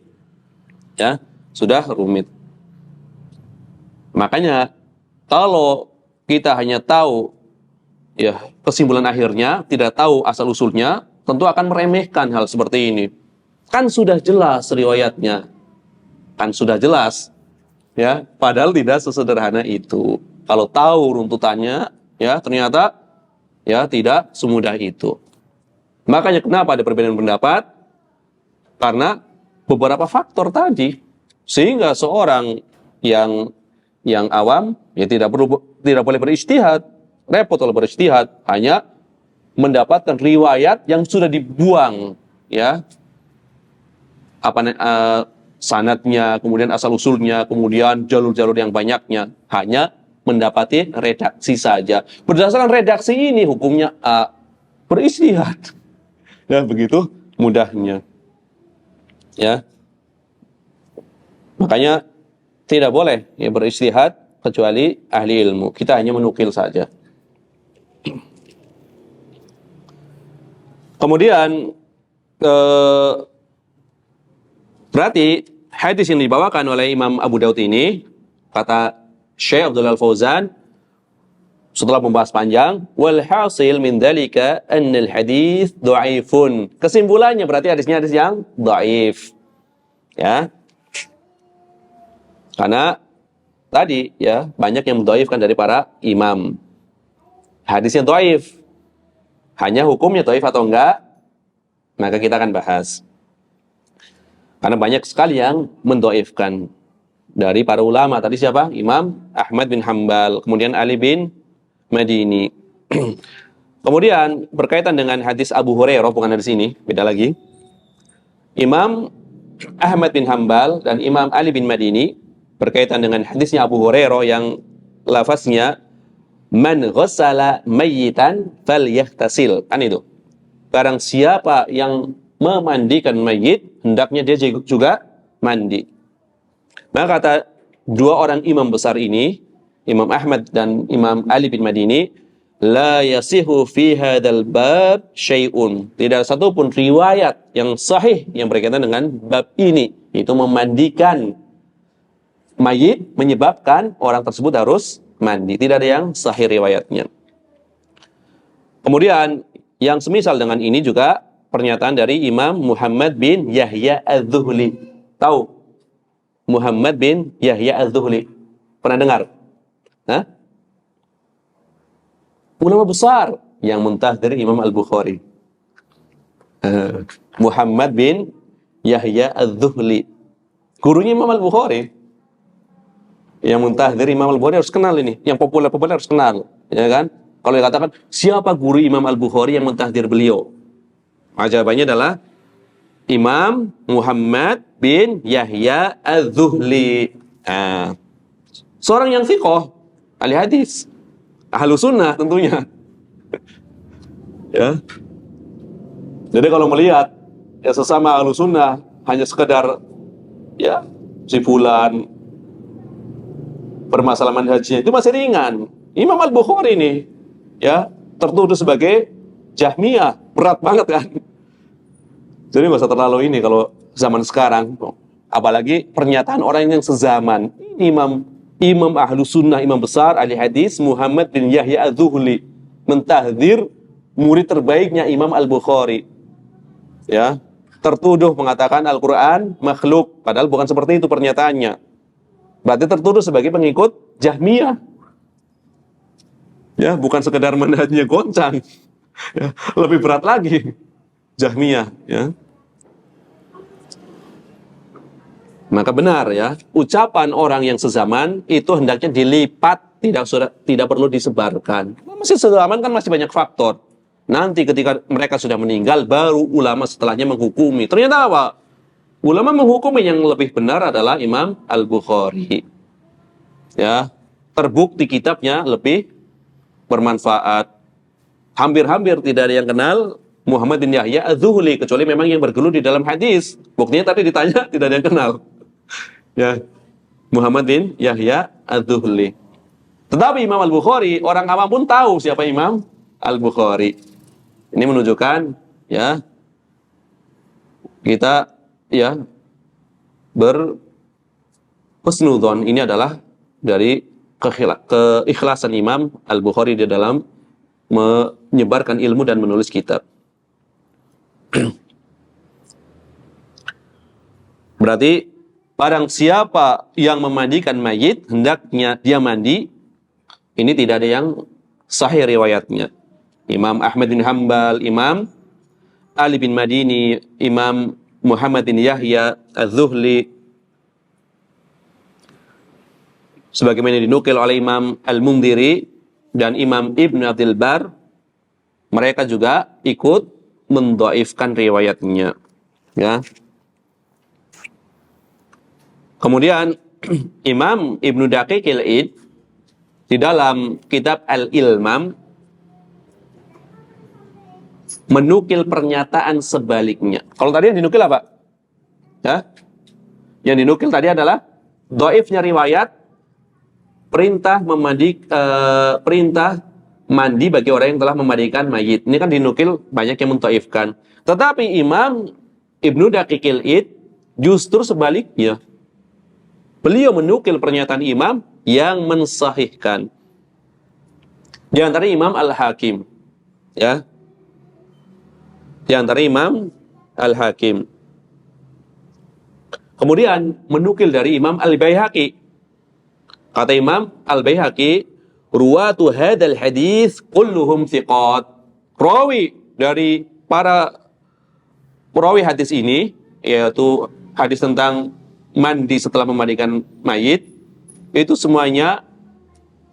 Ya, sudah rumit. Makanya kalau kita hanya tahu, ya, kesimpulan akhirnya, tidak tahu asal usulnya, tentu akan meremehkan hal seperti ini. Kan sudah jelas riwayatnya, kan sudah jelas, ya. Padahal tidak sesederhana itu. Kalau tahu runtutannya, ya, ternyata, ya, tidak semudah itu. Makanya kenapa ada perbedaan pendapat? Karena beberapa faktor tadi, sehingga seorang yang awam, ya, tidak boleh berijtihad, repot kalau berijtihad, hanya mendapatkan riwayat yang sudah dibuang, ya, sanadnya, kemudian asal usulnya, kemudian jalur-jalur yang banyaknya, hanya mendapati redaksi saja. Berdasarkan redaksi ini hukumnya berijtihad. Ya, begitu mudahnya. Ya. Makanya tidak boleh, ya, berijtihad kecuali ahli ilmu. Kita hanya menukil saja. Kemudian berarti hadis yang dibawakan oleh Imam Abu Daud ini, kata Syekh Abdullah Al-Fauzan setelah membahas panjang, wal hasil min dzalika annal hadis dhaifun. Kesimpulannya berarti hadisnya hadis yang dhaif. Ya. Karena tadi, ya, banyak yang mendhaifkan dari para imam. Hadisnya dhaif. Hanya hukumnya dhaif atau enggak, maka kita akan bahas. Karena banyak sekali yang mendhaifkan dari para ulama. Tadi siapa? Imam Ahmad bin Hanbal, kemudian Ali bin Madini. Kemudian berkaitan dengan hadis Abu Hurairah, bukan dari sini, beda lagi. Imam Ahmad bin Hanbal dan Imam Ali bin Madini berkaitan dengan hadisnya Abu Hurairah yang lafaznya man ghassala mayyitan falyaghtasil. Kan itu. Barang siapa yang memandikan mayit, hendaknya dia juga mandi. Maka kata dua orang imam besar ini, Imam Ahmad dan Imam Ali bin Madini, la yasihu fi hadzal bab syai'un. Tidak ada satupun riwayat yang sahih yang berkaitan dengan bab ini, itu memandikan mayit menyebabkan orang tersebut harus mandi. Tidak ada yang sahih riwayatnya. Kemudian yang semisal dengan ini juga pernyataan dari Imam Muhammad bin Yahya Az-Zuhli. Tahu Muhammad bin Yahya Az-Zuhli? Pernah dengar? Hah? Ulama besar yang mentahdir Imam Al-Bukhari. Muhammad bin Yahya Az-Zuhli. Gurunya Imam Al-Bukhari. Yang mentahdir Imam Al-Bukhari harus kenal ini. Yang populer-populer harus kenal. Ya kan? Kalau dikatakan, siapa guru Imam Al-Bukhari yang mentahdir beliau? Jawabannya adalah Imam Muhammad bin Yahya Az-Zuhli. Seorang yang thiqah, ahli hadis, ahlu sunnah tentunya. Ya. Jadi kalau melihat ya sesama ahlu sunnah hanya sekedar ya si fulan permasalahan hajinya itu masih ringan. Imam Al-Bukhari ini ya tertuduh sebagai Jahmiyah, berat banget kan. Jadi nggak usah terlalu ini kalau zaman sekarang, apalagi pernyataan orang yang sezaman. Imam ahlu sunnah, imam besar ahli hadis Muhammad bin Yahya Az-Zuhli mentahdzir murid terbaiknya Imam Al-Bukhari. Ya, tertuduh mengatakan Al-Quran makhluk, padahal bukan seperti itu pernyataannya. Berarti tertuduh sebagai pengikut Jahmiyah. Ya, bukan sekedar manhajnya goncang. Ya, lebih berat lagi Jahmiyah, ya. Maka benar ya, ucapan orang yang sezaman itu hendaknya dilipat, tidak perlu disebarkan. Masih sezaman kan masih banyak faktor. Nanti ketika mereka sudah meninggal, baru ulama setelahnya menghukumi. Ternyata apa? Ulama menghukumi yang lebih benar adalah Imam Al-Bukhari. Ya, terbukti kitabnya lebih bermanfaat. Hampir-hampir tidak ada yang kenal Muhammad bin Yahya Az-Zuhli, kecuali memang yang bergelut di dalam hadis. Buktinya tadi ditanya, tidak ada yang kenal. Ya, Muhammad bin Yahya Az-Zuhli. Tetapi Imam Al-Bukhari, orang awam pun tahu siapa Imam Al-Bukhari. Ini menunjukkan ya kita ya berhusnudzon, ini adalah dari keikhlasan Imam Al-Bukhari di dalam menyebarkan ilmu dan menulis kitab. Berarti barang siapa yang memandikan mayit, hendaknya dia mandi. Ini tidak ada yang sahih riwayatnya. Imam Ahmad bin Hanbal, Imam Ali bin Madini, Imam Muhammad bin Yahya Az-Zuhli, sebagaimana dinukil oleh Imam Al-Mundhiri dan Imam Ibn Abdul Bar, mereka juga ikut mendhaifkan riwayatnya. Ya. Kemudian Imam Ibnu Daqiq al-Id di dalam kitab Al-Ilmam menukil pernyataan sebaliknya. Kalau tadi yang dinukil apa? Ya? Yang dinukil tadi adalah dhaifnya riwayat perintah mandi bagi orang yang telah memandikan mayit. Ini kan dinukil banyak yang mendhaifkan. Tetapi Imam Ibnu Daqiq al-Id justru sebaliknya. Beliau menukil pernyataan imam yang mensahihkan. Di antara Imam Al-Hakim. Ya. Di antara Imam Al-Hakim. Kemudian menukil dari Imam Al-Baihaqi. Kata Imam Al-Baihaqi, ruwatu hadzal hadis kulluhum thiqat. Perawi dari para perawi hadis ini, yaitu hadis tentang mandi setelah memandikan mayit, itu semuanya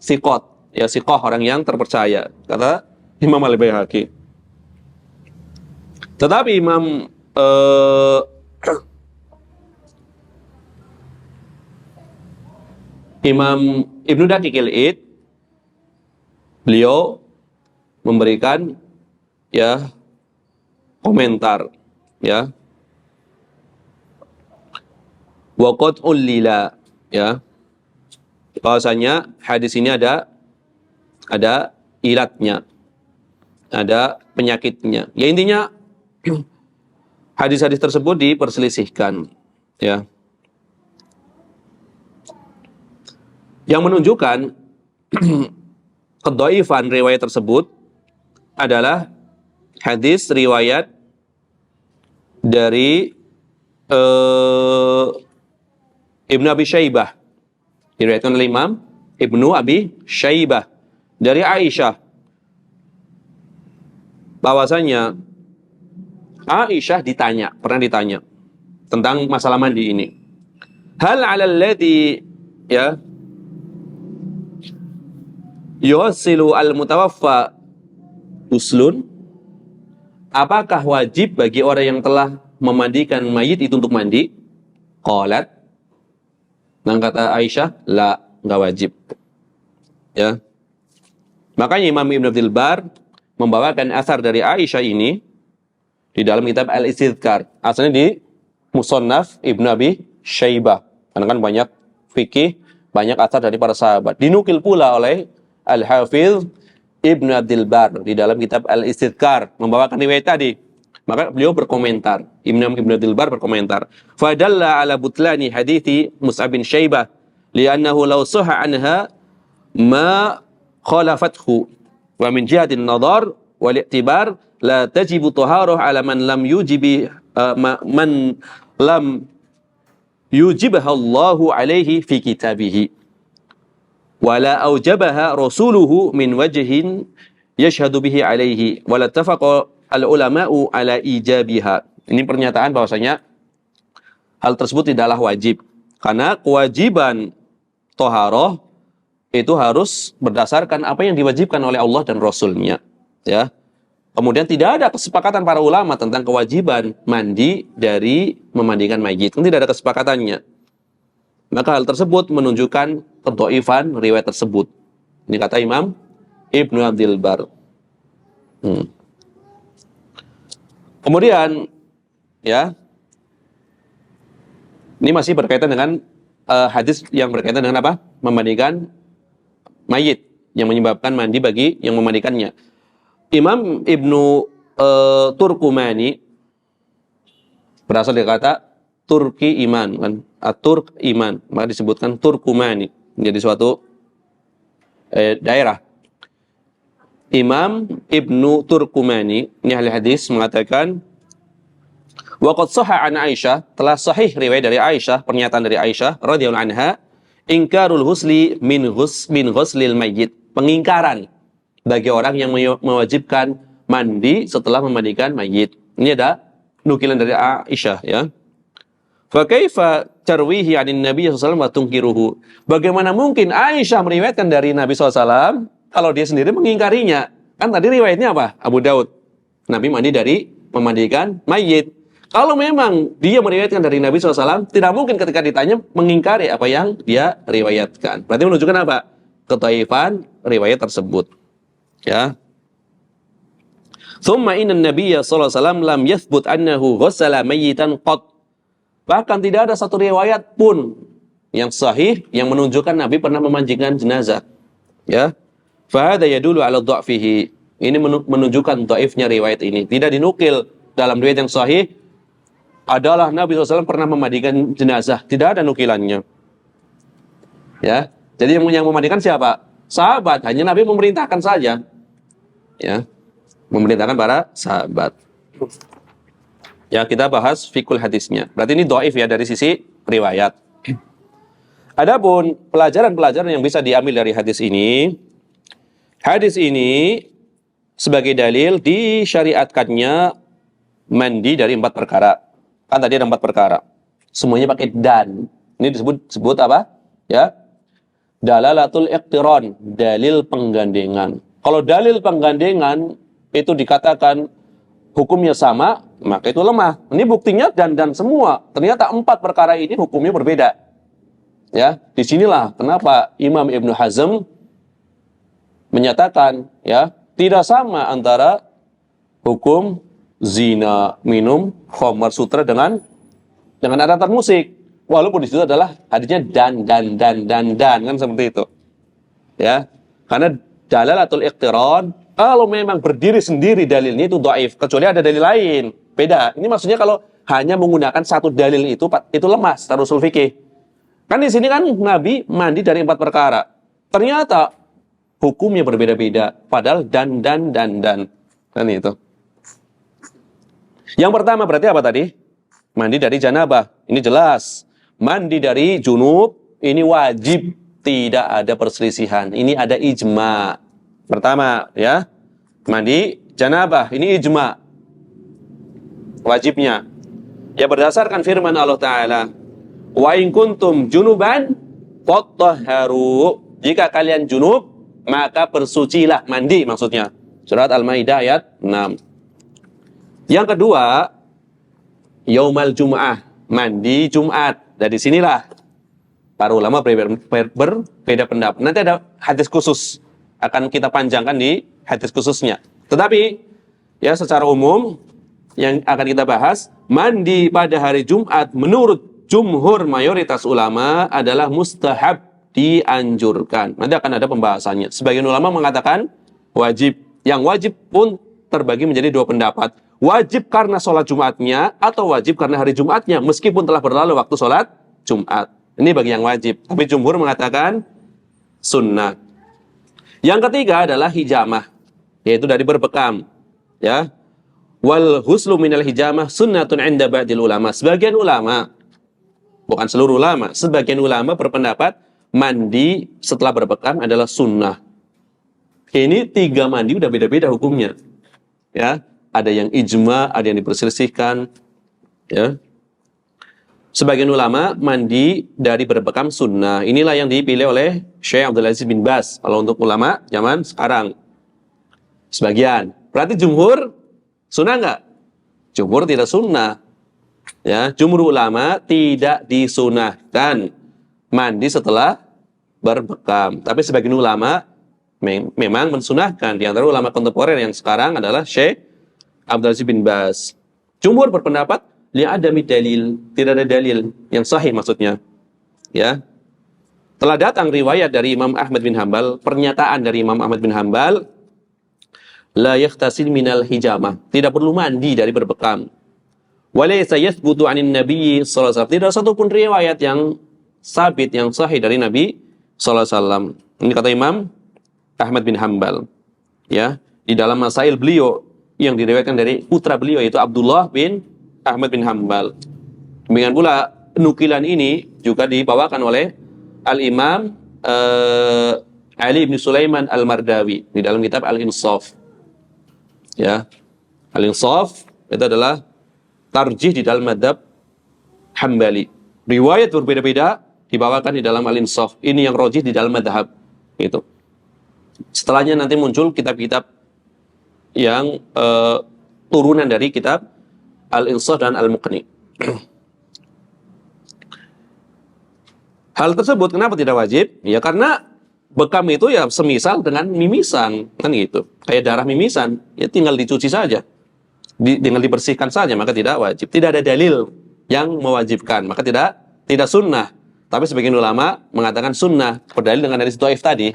thiqat, ya thiqah, orang yang terpercaya, kata Imam Al-Baihaqi. Tetapi Imam Ibnu Daqiqil Id, beliau memberikan ya komentar ya, waqad ullila ya, bahwasanya hadis ini ada ilatnya, ada penyakitnya. Ya intinya hadis-hadis tersebut diperselisihkan ya. Yang menunjukkan kedhaifan riwayat tersebut adalah hadis riwayat dari Ibnu Abi Syaibah, diriwayatkan oleh Imam Ibnu Abi Syaibah dari Aisyah, bahwasanya Aisyah pernah ditanya tentang masalah mandi ini. Hal 'alal ladzi ya yughsilu al-mutawaffa uslun? Apakah wajib bagi orang yang telah memandikan mayit itu untuk mandi? Qalat, nah kata Aisyah, la, enggak wajib. Ya. Makanya Imam Ibnu Abdul Bar membawakan asar dari Aisyah ini di dalam kitab Al-Istidhkar. Asalnya di Musannaf Ibnu Abi Syaibah. Karena kan banyak fikih, banyak asar dari para sahabat. Dinukil pula oleh Al-Hafidh Ibnu Abdul Bar di dalam kitab Al-Istidhkar membawakan riwayat tadi. Maka beliau berkomentar, Ibnu Abdul Bar berkomentar, fadalla ala butlani hadithi Mus'ab bin Syaibah li'annahu law sahha anha ma khalafathu wa min jihatin nadar wal i'tibar la tajibu taharah ala man lam yujibha Allahu alaihi fi kitabihi wala aujabaha rasuluhu min wajhin yashhadu bihi alaihi wala tafaqa al ulama'u ala ijabiha. Ini pernyataan bahwasanya hal tersebut tidaklah wajib karena kewajiban toharoh itu harus berdasarkan apa yang diwajibkan oleh Allah dan Rasulnya ya. Kemudian tidak ada kesepakatan para ulama tentang kewajiban mandi dari memandikan mayit, tidak ada kesepakatannya. Maka hal tersebut menunjukkan kedhaifan riwayat tersebut. Ini kata Imam Ibnu Abdul Bar. Kemudian ya, ini masih berkaitan dengan hadis yang berkaitan dengan apa? Memandikan mayit yang menyebabkan mandi bagi yang memandikannya. Imam Ibnu Turkumani berasal dari kata Turki iman kan, Turk iman, maka disebutkan Turkumani, menjadi suatu daerah. Imam Ibnu Turkumani, ini ahli hadis, mengatakan waqad sahha an Aisyah, telah sahih riwayat dari Aisyah, pernyataan dari Aisyah radhiyallahu anha, ingkarul husli min ghuslil mayyit, pengingkaran bagi orang yang mewajibkan mandi setelah memandikan mayit. Ini ada nukilan dari Aisyah ya. Fa kaifa tarwihi 'anin Nabi sallallahu alaihi wasallam wa tunkiruhu? Bagaimana mungkin Aisyah meriwayatkan dari Nabi SAW kalau dia sendiri mengingkarinya? Kan tadi riwayatnya apa? Abu Daud. Nabi mandi dari memandikan mayit. Kalau memang dia meriwayatkan dari Nabi SAW, tidak mungkin ketika ditanya mengingkari apa yang dia riwayatkan. Berarti menunjukkan apa? Kedhaifan riwayat tersebut. Ya. Tsumma inna Nabiyya sallallahu alaihi wasallam lam yathbut annahu ghassala mayyitan qat. Bahkan tidak ada satu riwayat pun yang sahih yang menunjukkan Nabi pernah memandikan jenazah. Ya. Fa hadza yadullu ala dha'fihi. Ini menunjukkan dhaifnya riwayat ini. Tidak dinukil dalam riwayat yang sahih adalah Nabi SAW pernah memandikan jenazah. Tidak ada nukilannya. Ya. Jadi yang memandikan siapa? Sahabat. Hanya Nabi memerintahkan saja. Ya. Memerintahkan para sahabat. Ya, kita bahas fikul hadisnya. Berarti ini dhaif ya dari sisi riwayat. Adapun pelajaran-pelajaran yang bisa diambil dari hadis ini sebagai dalil disyariatkannya mandi dari 4 perkara. Kan tadi ada 4 perkara. Semuanya pakai dan. Ini disebut apa? Ya. Dalalatul iqtiran, dalil penggandengan. Kalau dalil penggandengan itu dikatakan hukumnya sama, maka itu lemah. Ini buktinya dan semua. Ternyata 4 perkara ini hukumnya berbeda. Ya, disinilah kenapa Imam Ibnu Hazm menyatakan ya tidak sama antara hukum zina, minum, khamar sutra dengan alat musik. Walaupun di situ adalah hadisnya dan kan seperti itu. Ya. Karena dalalatul iqtiran kalau memang berdiri sendiri dalilnya itu dhaif, kecuali ada dalil lain. Beda. Ini maksudnya kalau hanya menggunakan satu dalil itu lemah secara usul fikih. Kan di sini kan Nabi mandi dari 4 perkara. Ternyata hukumnya berbeda-beda. Padahal dan. Kan itu. Yang pertama berarti apa tadi? Mandi dari janabah. Ini jelas. Mandi dari junub. Ini wajib. Tidak ada perselisihan. Ini ada ijma. Pertama ya. Mandi janabah. Ini ijma. Wajibnya. Ya berdasarkan firman Allah Ta'ala. Wa in kuntum junuban fattahharu. Jika kalian junub, maka bersucilah, mandi maksudnya. Surat Al-Maidah ayat 6. Yang kedua, yaumal jum'ah, mandi Jumat. Dari sinilah para ulama berbeda pendapat. Nanti ada hadis khusus, akan kita panjangkan di hadis khususnya. Tetapi ya secara umum yang akan kita bahas, mandi pada hari Jumat menurut jumhur mayoritas ulama adalah mustahab, dianjurkan. Nanti akan ada pembahasannya. Sebagian ulama mengatakan wajib. Yang wajib pun terbagi menjadi 2 pendapat. Wajib karena sholat Jumatnya atau wajib karena hari Jumatnya, meskipun telah berlalu waktu sholat Jumat. Ini bagi yang wajib. Tapi jumhur mengatakan sunnah. Yang ketiga adalah hijamah, yaitu dari berbekam. Ya, wal huslu minal hijamah sunnatun 'inda ba'dil ulama. Sebagian ulama, bukan seluruh ulama, sebagian ulama berpendapat mandi setelah berbekam adalah sunnah. Ini 3 mandi udah beda-beda hukumnya. Ya, ada yang ijma, ada yang diperselisihkan. Ya, sebagian ulama mandi dari berbekam sunnah. Inilah yang dipilih oleh Syekh Abdul Aziz bin Baz. Kalau untuk ulama zaman sekarang, sebagian. Berarti jumhur sunnah nggak? Jumhur tidak sunnah. Ya, jumhur ulama tidak disunahkan mandi setelah berbekam. Tapi sebagian ulama memang mensunahkan. Di antara ulama kontemporer yang sekarang adalah Syekh Abdul Aziz bin Baz. Jumhur berpendapat li'adami dalil, tidak ada dalil yang sahih maksudnya. Ya. Telah datang riwayat dari Imam Ahmad bin Hanbal, pernyataan dari Imam Ahmad bin Hanbal, la yaghtasil minal hijamah, tidak perlu mandi dari berbekam. Walaysa yathbutu 'anin nabiy sallallahu alaihi wasallam, tidak satu pun riwayat yang sabit yang sahih dari Nabi sallallahu alaihi wasallam. Ini kata Imam Ahmad bin Hanbal. Ya, di dalam masail beliau yang diriwayatkan dari putra beliau yaitu Abdullah bin Ahmad bin Hanbal. Demikian pula nukilan ini juga dibawakan oleh Al-Imam Ali bin Sulaiman Al-Mardawi di dalam kitab Al-Insaf. Ya. Al-Insaf itu adalah tarjih di dalam madhab Hambali. Riwayat berbeda-beda dibawakan di dalam Al-Insaf. Ini yang rajih di dalam madhab. Gitu. Setelahnya nanti muncul kitab-kitab yang turunan dari kitab Al-Insaf dan Al-Muqni. Hal tersebut kenapa tidak wajib? Ya karena bekam itu ya semisal dengan mimisan, kan gitu. Kayak darah mimisan, ya tinggal dicuci saja. Tinggal dibersihkan saja, maka tidak wajib. Tidak ada dalil yang mewajibkan, maka tidak sunnah. Tapi sebagian ulama mengatakan sunnah, berdalil dengan hadis dhaif tadi,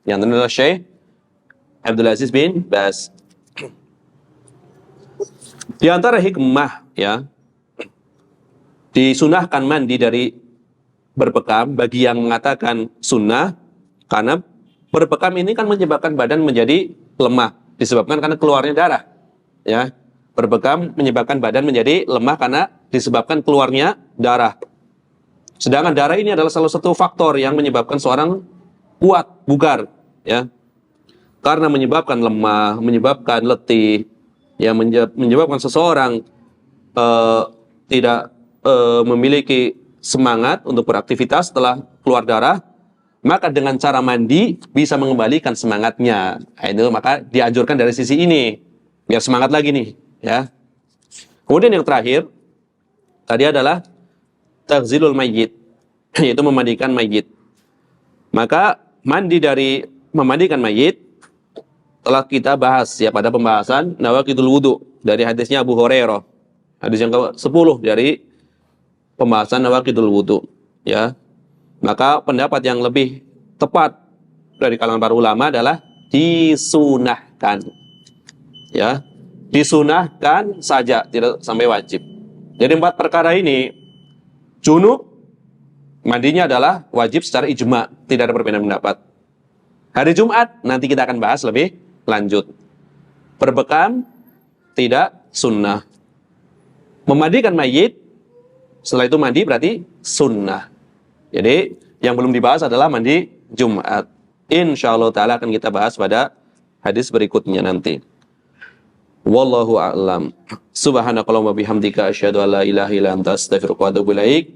yang adalah Syekh Abdul Aziz bin Baz. Di antara hikmah ya disunahkan mandi dari berbekam bagi yang mengatakan sunnah, karena berbekam ini kan menyebabkan badan menjadi lemah disebabkan karena keluarnya darah. Ya, berbekam menyebabkan badan menjadi lemah karena disebabkan keluarnya darah. Sedangkan darah ini adalah salah satu faktor yang menyebabkan seorang kuat, bugar, ya. Karena menyebabkan lemah, menyebabkan letih, yang menyebabkan seseorang tidak memiliki semangat untuk beraktivitas setelah keluar darah, maka dengan cara mandi bisa mengembalikan semangatnya. Nah, itu maka dianjurkan dari sisi ini, biar semangat lagi nih, ya. Kemudian yang terakhir tadi adalah taghzilul mayyit, yaitu memandikan mayit. Maka mandi dari memandikan mayit telah kita bahas ya pada pembahasan nawaqidul wudu dari hadisnya Abu Hurairah. Hadis yang ke-10 dari pembahasan nawaqidul wudu ya. Maka pendapat yang lebih tepat dari kalangan para ulama adalah disunahkan. Ya, disunahkan saja, tidak sampai wajib. Jadi 4 perkara ini, junub mandinya adalah wajib secara ijma, tidak ada perbedaan pendapat. Hari Jumat nanti kita akan bahas lebih lanjut. Berbekam tidak sunnah. Memandikan mayit setelah itu mandi berarti sunnah. Jadi yang belum dibahas adalah mandi Jumat. Insyaallah taala akan kita bahas pada hadis berikutnya nanti. Wallahu a'lam. Subhanakallahumma bihamdika asyhadu an la ilaha illa anta astaghfiruka wa atubu ilaik.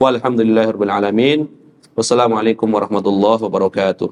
Walhamdulillahirabbil alamin. Wassalamualaikum warahmatullahi wabarakatuh.